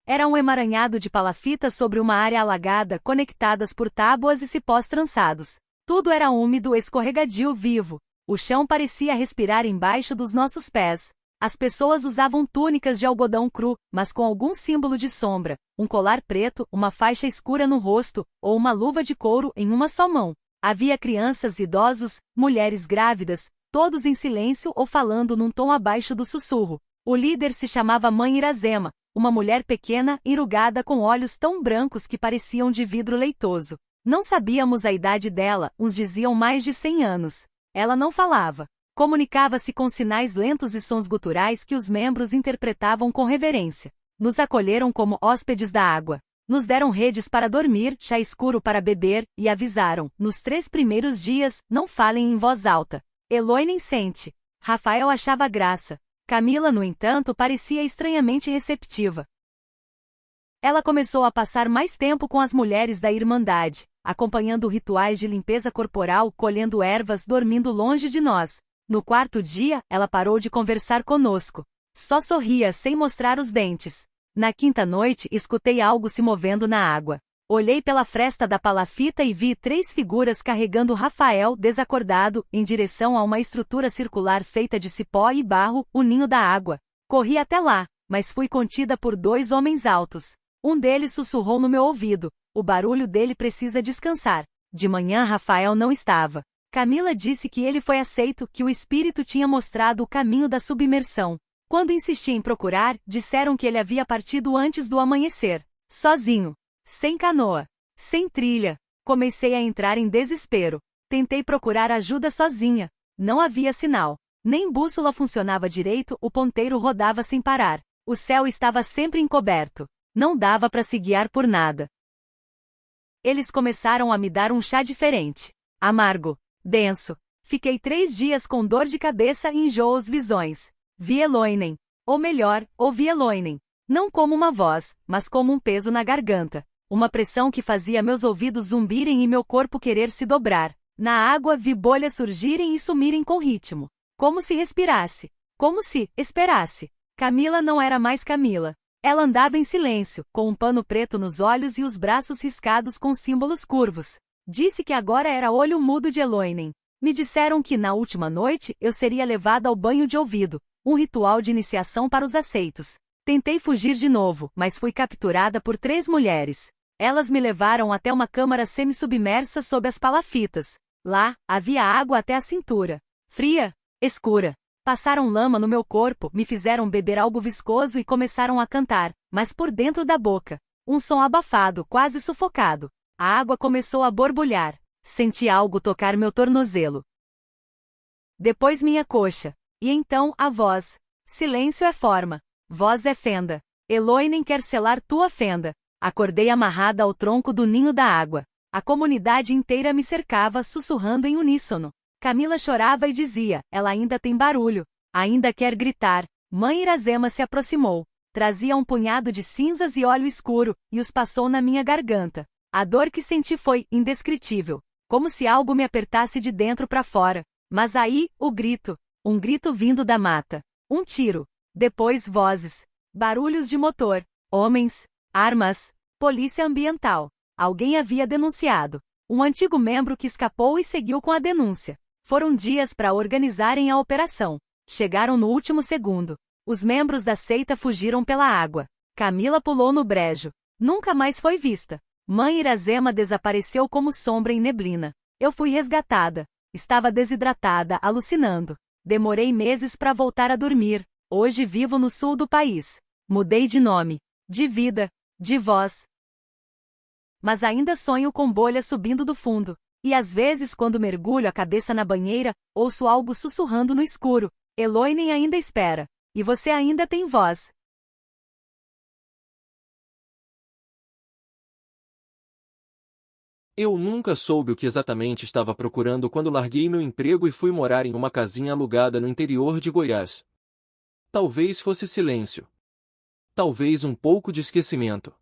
Era um emaranhado de palafitas sobre uma área alagada, conectadas por tábuas e cipós trançados. Tudo era úmido, escorregadio, vivo. O chão parecia respirar embaixo dos nossos pés. As pessoas usavam túnicas de algodão cru, mas com algum símbolo de sombra, um colar preto, uma faixa escura no rosto, ou uma luva de couro em uma só mão. Havia crianças, idosos, mulheres grávidas, todos em silêncio ou falando num tom abaixo do sussurro. O líder se chamava Mãe Iracema, uma mulher pequena, enrugada com olhos tão brancos que pareciam de vidro leitoso. Não sabíamos a idade dela, uns diziam mais de 100 anos. Ela não falava. Comunicava-se com sinais lentos e sons guturais que os membros interpretavam com reverência. Nos acolheram como hóspedes da água. Nos deram redes para dormir, chá escuro para beber, e avisaram, nos 3 primeiros dias, não falem em voz alta. Eloíne sente. Rafael achava graça. Camila, no entanto, parecia estranhamente receptiva. Ela começou a passar mais tempo com as mulheres da Irmandade, acompanhando rituais de limpeza corporal, colhendo ervas, dormindo longe de nós. No 4º dia, ela parou de conversar conosco. Só sorria sem mostrar os dentes. Na 5ª noite, escutei algo se movendo na água. Olhei pela fresta da palafita e vi 3 figuras carregando Rafael, desacordado, em direção a uma estrutura circular feita de cipó e barro, o ninho da água. Corri até lá, mas fui contida por 2 homens altos. Um deles sussurrou no meu ouvido: o barulho dele precisa descansar. De manhã Rafael não estava. Camila disse que ele foi aceito, que o espírito tinha mostrado o caminho da submersão. Quando insisti em procurar, disseram que ele havia partido antes do amanhecer. Sozinho. Sem canoa. Sem trilha. Comecei a entrar em desespero. Tentei procurar ajuda sozinha. Não havia sinal. Nem bússola funcionava direito, o ponteiro rodava sem parar. O céu estava sempre encoberto. Não dava para se guiar por nada. Eles começaram a me dar um chá diferente. Amargo. Denso. Fiquei 3 dias com dor de cabeça e enjoos visões. Vi Eloinen. Ou melhor, ouvi Eloinen. Não como uma voz, mas como um peso na garganta. Uma pressão que fazia meus ouvidos zumbirem e meu corpo querer se dobrar. Na água vi bolhas surgirem e sumirem com ritmo. Como se respirasse. Como se esperasse. Camila não era mais Camila. Ela andava em silêncio, com um pano preto nos olhos e os braços riscados com símbolos curvos. Disse que agora era olho mudo de Eloinen. Me disseram que na última noite eu seria levada ao banho de ouvido, um ritual de iniciação para os aceitos. Tentei fugir de novo, mas fui capturada por 3 mulheres. Elas me levaram até uma câmara semi-submersa sob as palafitas. Lá, havia água até a cintura. Fria, escura. Passaram lama no meu corpo, me fizeram beber algo viscoso e começaram a cantar, mas por dentro da boca. Um som abafado, quase sufocado. A água começou a borbulhar. Senti algo tocar meu tornozelo. Depois minha coxa. E então, a voz. Silêncio é forma. Voz é fenda. Eloinen quer selar tua fenda. Acordei amarrada ao tronco do ninho da água. A comunidade inteira me cercava, sussurrando em uníssono. Camila chorava e dizia, ela ainda tem barulho. Ainda quer gritar. Mãe Iracema se aproximou. Trazia um punhado de cinzas e óleo escuro, e os passou na minha garganta. A dor que senti foi indescritível. Como se algo me apertasse de dentro para fora. Mas aí, o grito. Um grito vindo da mata. Um tiro. Depois vozes. Barulhos de motor. Homens. Armas. Polícia ambiental. Alguém havia denunciado. Um antigo membro que escapou e seguiu com a denúncia. Foram dias para organizarem a operação. Chegaram no último segundo. Os membros da seita fugiram pela água. Camila pulou no brejo. Nunca mais foi vista. Mãe Iracema desapareceu como sombra em neblina. Eu fui resgatada. Estava desidratada, alucinando. Demorei meses para voltar a dormir. Hoje vivo no sul do país. Mudei de nome, de vida, de voz. Mas ainda sonho com bolhas subindo do fundo. E às vezes, quando mergulho a cabeça na banheira, ouço algo sussurrando no escuro. Eloinen ainda espera. E você ainda tem voz. Eu nunca soube o que exatamente estava procurando quando larguei meu emprego e fui morar em uma casinha alugada no interior de Goiás. Talvez fosse silêncio. Talvez um pouco de esquecimento.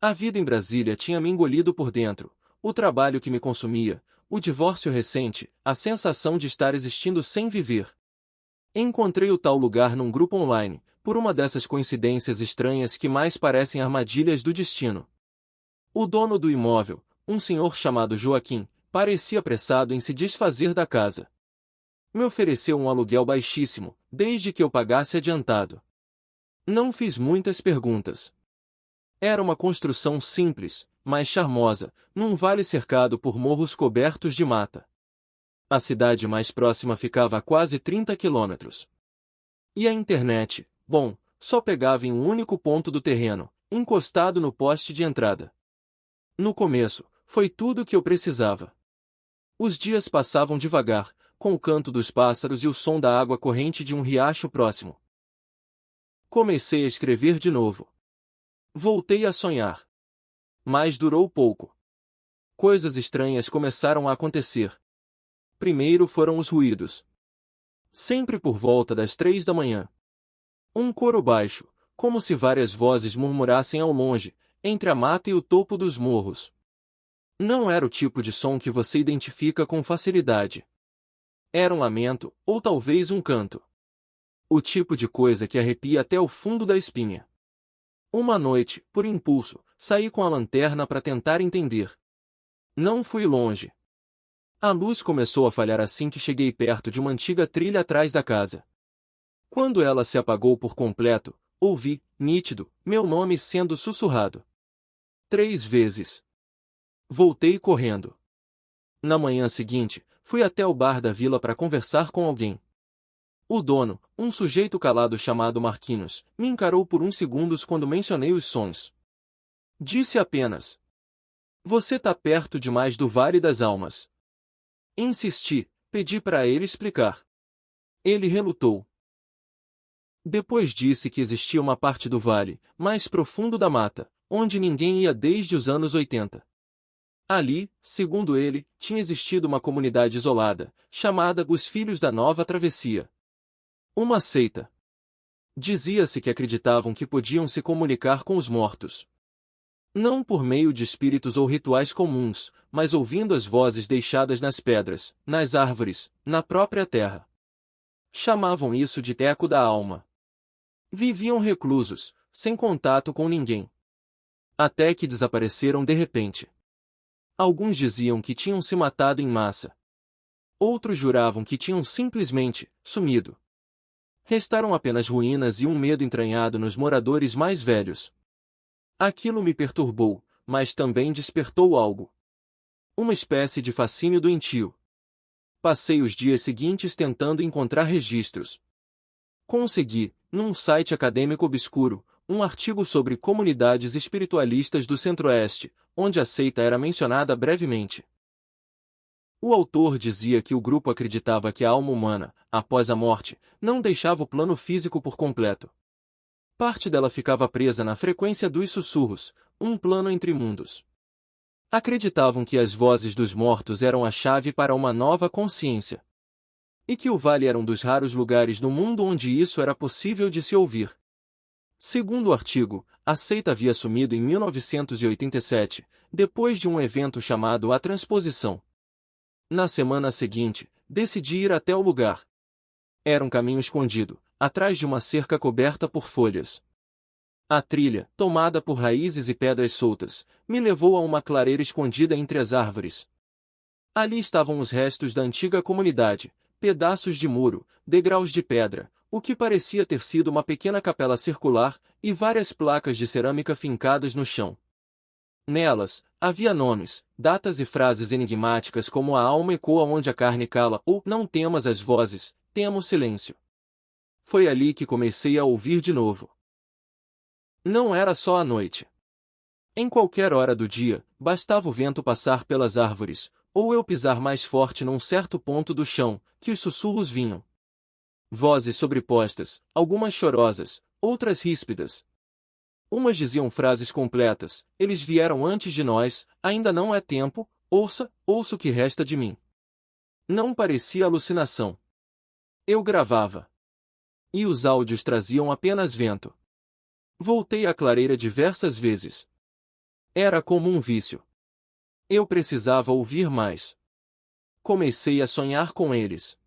A vida em Brasília tinha me engolido por dentro, o trabalho que me consumia, o divórcio recente, a sensação de estar existindo sem viver. Encontrei o tal lugar num grupo online, por uma dessas coincidências estranhas que mais parecem armadilhas do destino. O dono do imóvel, um senhor chamado Joaquim, parecia apressado em se desfazer da casa. Me ofereceu um aluguel baixíssimo, desde que eu pagasse adiantado. Não fiz muitas perguntas. Era uma construção simples, mas charmosa, num vale cercado por morros cobertos de mata. A cidade mais próxima ficava a quase 30 quilômetros. E a internet, bom, só pegava em um único ponto do terreno, encostado no poste de entrada. No começo, foi tudo o que eu precisava. Os dias passavam devagar, com o canto dos pássaros e o som da água corrente de um riacho próximo. Comecei a escrever de novo. Voltei a sonhar. Mas durou pouco. Coisas estranhas começaram a acontecer. Primeiro foram os ruídos. Sempre por volta das 3 da manhã. Um coro baixo, como se várias vozes murmurassem ao longe, entre a mata e o topo dos morros. Não era o tipo de som que você identifica com facilidade. Era um lamento, ou talvez um canto. O tipo de coisa que arrepia até o fundo da espinha. Uma noite, por impulso, saí com a lanterna para tentar entender. Não fui longe. A luz começou a falhar assim que cheguei perto de uma antiga trilha atrás da casa. Quando ela se apagou por completo, ouvi, nítido, meu nome sendo sussurrado. 3 vezes. Voltei correndo. Na manhã seguinte, fui até o bar da vila para conversar com alguém. O dono, um sujeito calado chamado Marquinhos, me encarou por uns segundos quando mencionei os sons. Disse apenas: "Você tá perto demais do Vale das Almas." Insisti, pedi para ele explicar. Ele relutou. Depois disse que existia uma parte do vale, mais profundo da mata, onde ninguém ia desde os anos 80. Ali, segundo ele, tinha existido uma comunidade isolada, chamada os Filhos da Nova Travessia. Uma seita. Dizia-se que acreditavam que podiam se comunicar com os mortos. Não por meio de espíritos ou rituais comuns, mas ouvindo as vozes deixadas nas pedras, nas árvores, na própria terra. Chamavam isso de eco da alma. Viviam reclusos, sem contato com ninguém. Até que desapareceram de repente. Alguns diziam que tinham se matado em massa. Outros juravam que tinham simplesmente sumido. Restaram apenas ruínas e um medo entranhado nos moradores mais velhos. Aquilo me perturbou, mas também despertou algo. Uma espécie de fascínio doentio. Passei os dias seguintes tentando encontrar registros. Consegui, num site acadêmico obscuro, um artigo sobre comunidades espiritualistas do Centro-Oeste, onde a seita era mencionada brevemente. O autor dizia que o grupo acreditava que a alma humana, após a morte, não deixava o plano físico por completo. Parte dela ficava presa na frequência dos sussurros, um plano entre mundos. Acreditavam que as vozes dos mortos eram a chave para uma nova consciência. E que o vale era um dos raros lugares no mundo onde isso era possível de se ouvir. Segundo o artigo, a seita havia sumido em 1987, depois de um evento chamado A Transposição. Na semana seguinte, decidi ir até o lugar. Era um caminho escondido, atrás de uma cerca coberta por folhas. A trilha, tomada por raízes e pedras soltas, me levou a uma clareira escondida entre as árvores. Ali estavam os restos da antiga comunidade, pedaços de muro, degraus de pedra, o que parecia ter sido uma pequena capela circular, e várias placas de cerâmica fincadas no chão. Nelas, havia nomes, datas e frases enigmáticas como "a alma ecoa onde a carne cala" ou "não temas as vozes, tema o silêncio." Foi ali que comecei a ouvir de novo. Não era só à noite. Em qualquer hora do dia, bastava o vento passar pelas árvores, ou eu pisar mais forte num certo ponto do chão, que os sussurros vinham. Vozes sobrepostas, algumas chorosas, outras ríspidas. Umas diziam frases completas: "Eles vieram antes de nós, ainda não é tempo, ouça o que resta de mim." Não parecia alucinação. Eu gravava. E os áudios traziam apenas vento. Voltei à clareira diversas vezes. Era como um vício. Eu precisava ouvir mais. Comecei a sonhar com eles.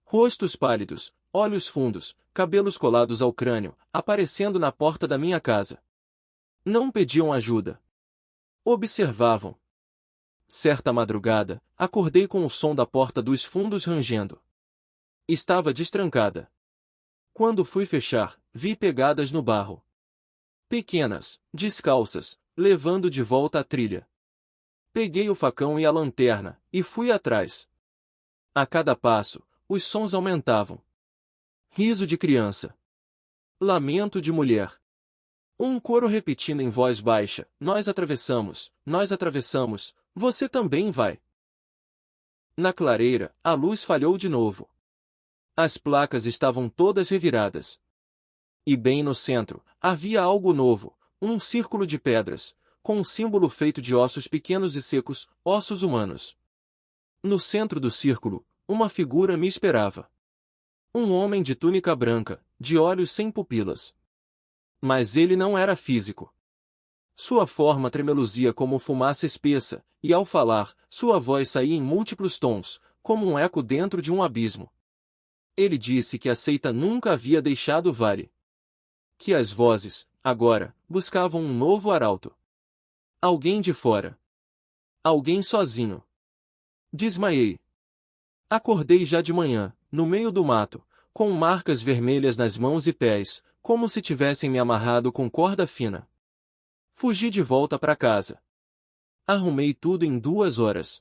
Rostos pálidos, olhos fundos, cabelos colados ao crânio, aparecendo na porta da minha casa. Não pediam ajuda. Observavam. Certa madrugada, acordei com o som da porta dos fundos rangendo. Estava destrancada. Quando fui fechar, vi pegadas no barro. Pequenas, descalças, levando de volta a trilha. Peguei o facão e a lanterna, e fui atrás. A cada passo, os sons aumentavam. Riso de criança. Lamento de mulher. Um coro repetindo em voz baixa: nós atravessamos, você também vai. Na clareira, a luz falhou de novo. As placas estavam todas reviradas. E bem no centro, havia algo novo, um círculo de pedras, com um símbolo feito de ossos pequenos e secos, ossos humanos. No centro do círculo, uma figura me esperava. Um homem de túnica branca, de olhos sem pupilas. Mas ele não era físico. Sua forma tremeluzia como fumaça espessa, e ao falar, sua voz saía em múltiplos tons, como um eco dentro de um abismo. Ele disse que a seita nunca havia deixado o vale. Que as vozes, agora, buscavam um novo arauto. Alguém de fora. Alguém sozinho. Desmaiei. Acordei já de manhã, no meio do mato, com marcas vermelhas nas mãos e pés, como se tivessem me amarrado com corda fina. Fugi de volta para casa. Arrumei tudo em 2 horas.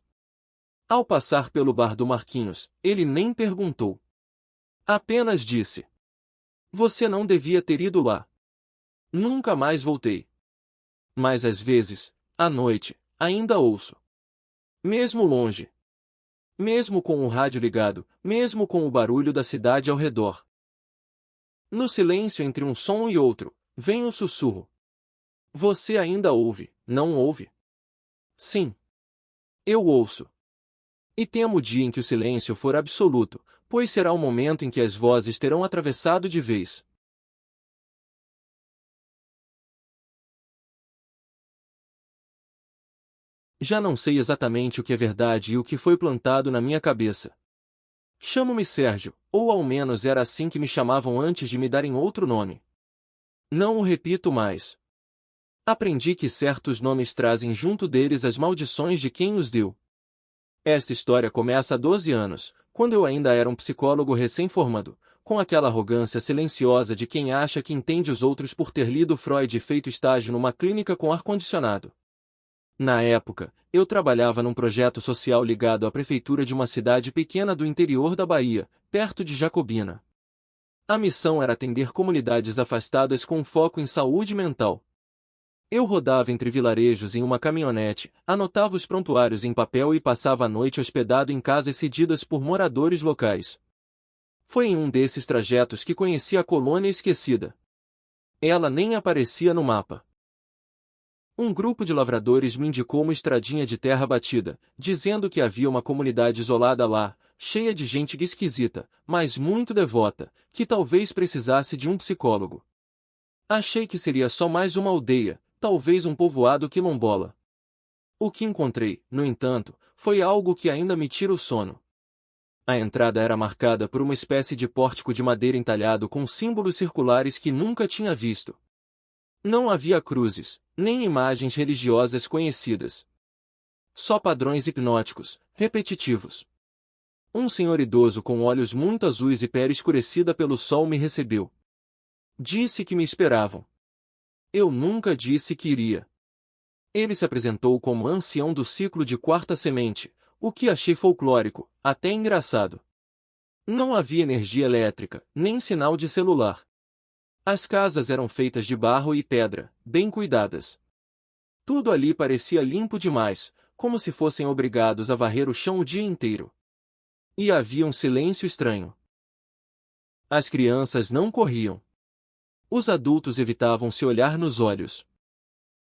Ao passar pelo bar do Marquinhos, ele nem perguntou. Apenas disse: você não devia ter ido lá. Nunca mais voltei. Mas às vezes, à noite, ainda ouço. Mesmo longe. Mesmo com o rádio ligado, mesmo com o barulho da cidade ao redor. No silêncio entre um som e outro, vem um sussurro. Você ainda ouve, não ouve? Sim. Eu ouço. E temo o dia em que o silêncio for absoluto, pois será o momento em que as vozes terão atravessado de vez. Já não sei exatamente o que é verdade e o que foi plantado na minha cabeça. Chamo-me Sérgio, ou ao menos era assim que me chamavam antes de me darem outro nome. Não o repito mais. Aprendi que certos nomes trazem junto deles as maldições de quem os deu. Esta história começa há 12 anos, quando eu ainda era um psicólogo recém-formado, com aquela arrogância silenciosa de quem acha que entende os outros por ter lido Freud e feito estágio numa clínica com ar-condicionado. Na época, eu trabalhava num projeto social ligado à prefeitura de uma cidade pequena do interior da Bahia, perto de Jacobina. A missão era atender comunidades afastadas com foco em saúde mental. Eu rodava entre vilarejos em uma caminhonete, anotava os prontuários em papel e passava a noite hospedado em casas cedidas por moradores locais. Foi em um desses trajetos que conheci a colônia esquecida. Ela nem aparecia no mapa. Um grupo de lavradores me indicou uma estradinha de terra batida, dizendo que havia uma comunidade isolada lá, cheia de gente esquisita, mas muito devota, que talvez precisasse de um psicólogo. Achei que seria só mais uma aldeia, talvez um povoado quilombola. O que encontrei, no entanto, foi algo que ainda me tira o sono. A entrada era marcada por uma espécie de pórtico de madeira entalhado com símbolos circulares que nunca tinha visto. Não havia cruzes, nem imagens religiosas conhecidas. Só padrões hipnóticos, repetitivos. Um senhor idoso com olhos muito azuis e pele escurecida pelo sol me recebeu. Disse que me esperavam. Eu nunca disse que iria. Ele se apresentou como ancião do ciclo de quarta semente, o que achei folclórico, até engraçado. Não havia energia elétrica, nem sinal de celular. As casas eram feitas de barro e pedra, bem cuidadas. Tudo ali parecia limpo demais, como se fossem obrigados a varrer o chão o dia inteiro. E havia um silêncio estranho. As crianças não corriam. Os adultos evitavam se olhar nos olhos.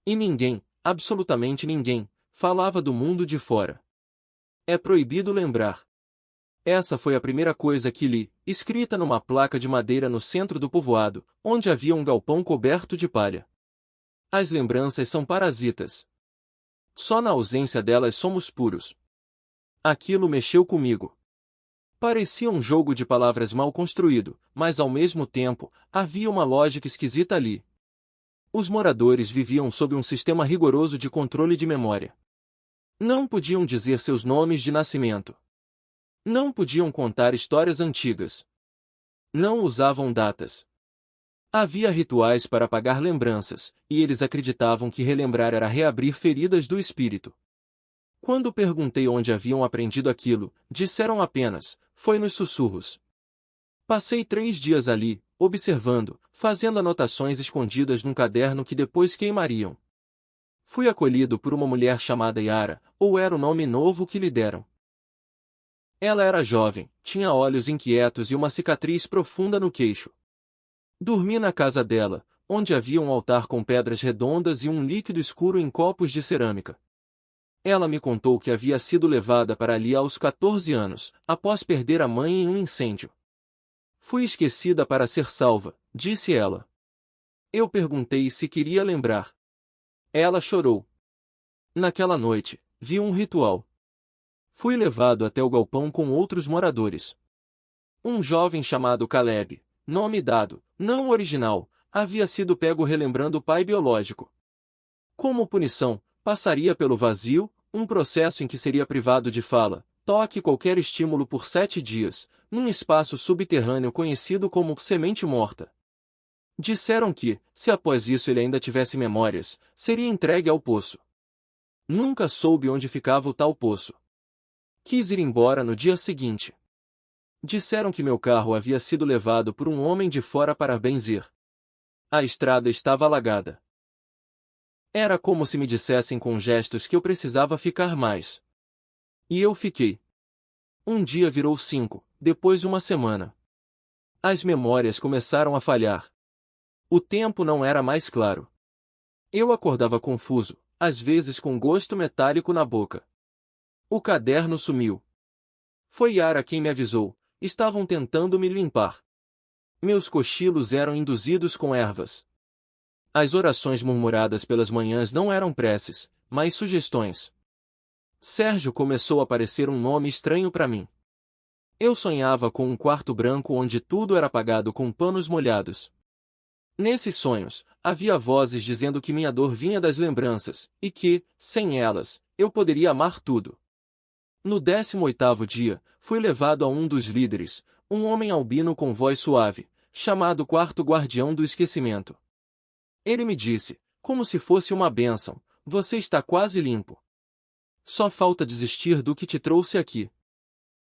E ninguém, absolutamente ninguém, falava do mundo de fora. É proibido lembrar. Essa foi a primeira coisa que li, escrita numa placa de madeira no centro do povoado, onde havia um galpão coberto de palha. As lembranças são parasitas. Só na ausência delas somos puros. Aquilo mexeu comigo. Parecia um jogo de palavras mal construído, mas ao mesmo tempo, havia uma lógica esquisita ali. Os moradores viviam sob um sistema rigoroso de controle de memória. Não podiam dizer seus nomes de nascimento. Não podiam contar histórias antigas. Não usavam datas. Havia rituais para apagar lembranças, e eles acreditavam que relembrar era reabrir feridas do espírito. Quando perguntei onde haviam aprendido aquilo, disseram apenas, foi nos sussurros. Passei 3 dias ali, observando, fazendo anotações escondidas num caderno que depois queimariam. Fui acolhido por uma mulher chamada Yara, ou era o nome novo que lhe deram. Ela era jovem, tinha olhos inquietos e uma cicatriz profunda no queixo. Dormi na casa dela, onde havia um altar com pedras redondas e um líquido escuro em copos de cerâmica. Ela me contou que havia sido levada para ali aos 14 anos, após perder a mãe em um incêndio. Fui esquecida para ser salva, disse ela. Eu perguntei se queria lembrar. Ela chorou. Naquela noite, vi um ritual. Fui levado até o galpão com outros moradores. Um jovem chamado Caleb, nome dado, não original, havia sido pego relembrando o pai biológico. Como punição, passaria pelo vazio, um processo em que seria privado de fala, toque e qualquer estímulo por 7 dias, num espaço subterrâneo conhecido como semente morta. Disseram que, se após isso ele ainda tivesse memórias, seria entregue ao poço. Nunca soube onde ficava o tal poço. Quis ir embora no dia seguinte. Disseram que meu carro havia sido levado por um homem de fora para benzer. A estrada estava alagada. Era como se me dissessem com gestos que eu precisava ficar mais. E eu fiquei. Um dia virou 5, depois uma semana. As memórias começaram a falhar. O tempo não era mais claro. Eu acordava confuso, às vezes com gosto metálico na boca. O caderno sumiu. Foi Yara quem me avisou, estavam tentando me limpar. Meus cochilos eram induzidos com ervas. As orações murmuradas pelas manhãs não eram preces, mas sugestões. Sérgio começou a parecer um nome estranho para mim. Eu sonhava com um quarto branco onde tudo era apagado com panos molhados. Nesses sonhos, havia vozes dizendo que minha dor vinha das lembranças, e que, sem elas, eu poderia amar tudo. No 18º dia, fui levado a um dos líderes, um homem albino com voz suave, chamado Quarto Guardião do Esquecimento. Ele me disse, como se fosse uma bênção, você está quase limpo. Só falta desistir do que te trouxe aqui.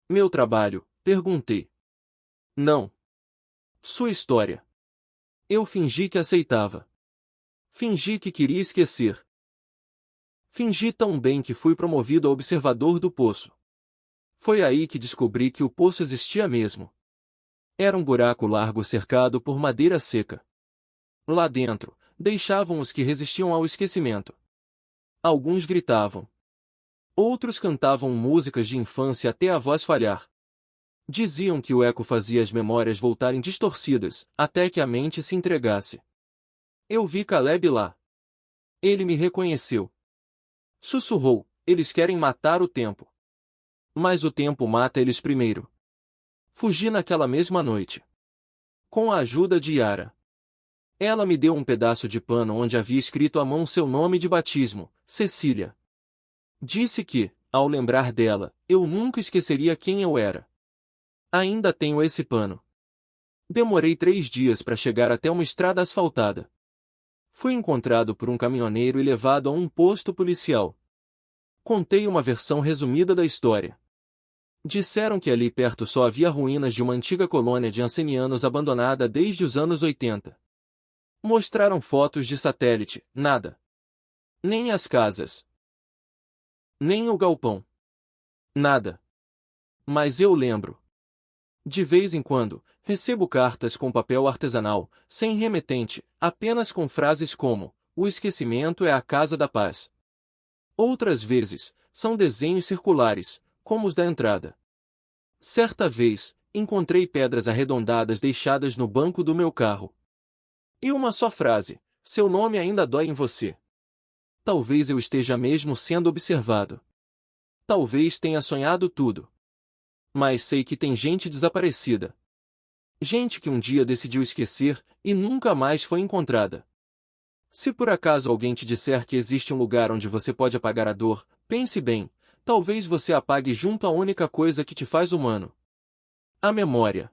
Meu trabalho, perguntei. Não. Sua história. Eu fingi que aceitava. Fingi que queria esquecer. Fingi tão bem que fui promovido a observador do poço. Foi aí que descobri que o poço existia mesmo. Era um buraco largo cercado por madeira seca. Lá dentro, deixavam os que resistiam ao esquecimento. Alguns gritavam. Outros cantavam músicas de infância até a voz falhar. Diziam que o eco fazia as memórias voltarem distorcidas, até que a mente se entregasse. Eu vi Caleb lá. Ele me reconheceu. Sussurrou, eles querem matar o tempo. Mas o tempo mata eles primeiro. Fugi naquela mesma noite. Com a ajuda de Yara. Ela me deu um pedaço de pano onde havia escrito à mão seu nome de batismo, Cecília. Disse que, ao lembrar dela, eu nunca esqueceria quem eu era. Ainda tenho esse pano. Demorei 3 dias para chegar até uma estrada asfaltada. Fui encontrado por um caminhoneiro e levado a um posto policial. Contei uma versão resumida da história. Disseram que ali perto só havia ruínas de uma antiga colônia de ancenianos abandonada desde os anos 80. Mostraram fotos de satélite, nada. Nem as casas. Nem o galpão. Nada. Mas eu lembro. De vez em quando, recebo cartas com papel artesanal, sem remetente, apenas com frases como, o esquecimento é a casa da paz. Outras vezes, são desenhos circulares, como os da entrada. Certa vez, encontrei pedras arredondadas deixadas no banco do meu carro. E uma só frase, seu nome ainda dói em você. Talvez eu esteja mesmo sendo observado. Talvez tenha sonhado tudo. Mas sei que tem gente desaparecida. Gente que um dia decidiu esquecer e nunca mais foi encontrada. Se por acaso alguém te disser que existe um lugar onde você pode apagar a dor, pense bem, talvez você apague junto à única coisa que te faz humano. A memória.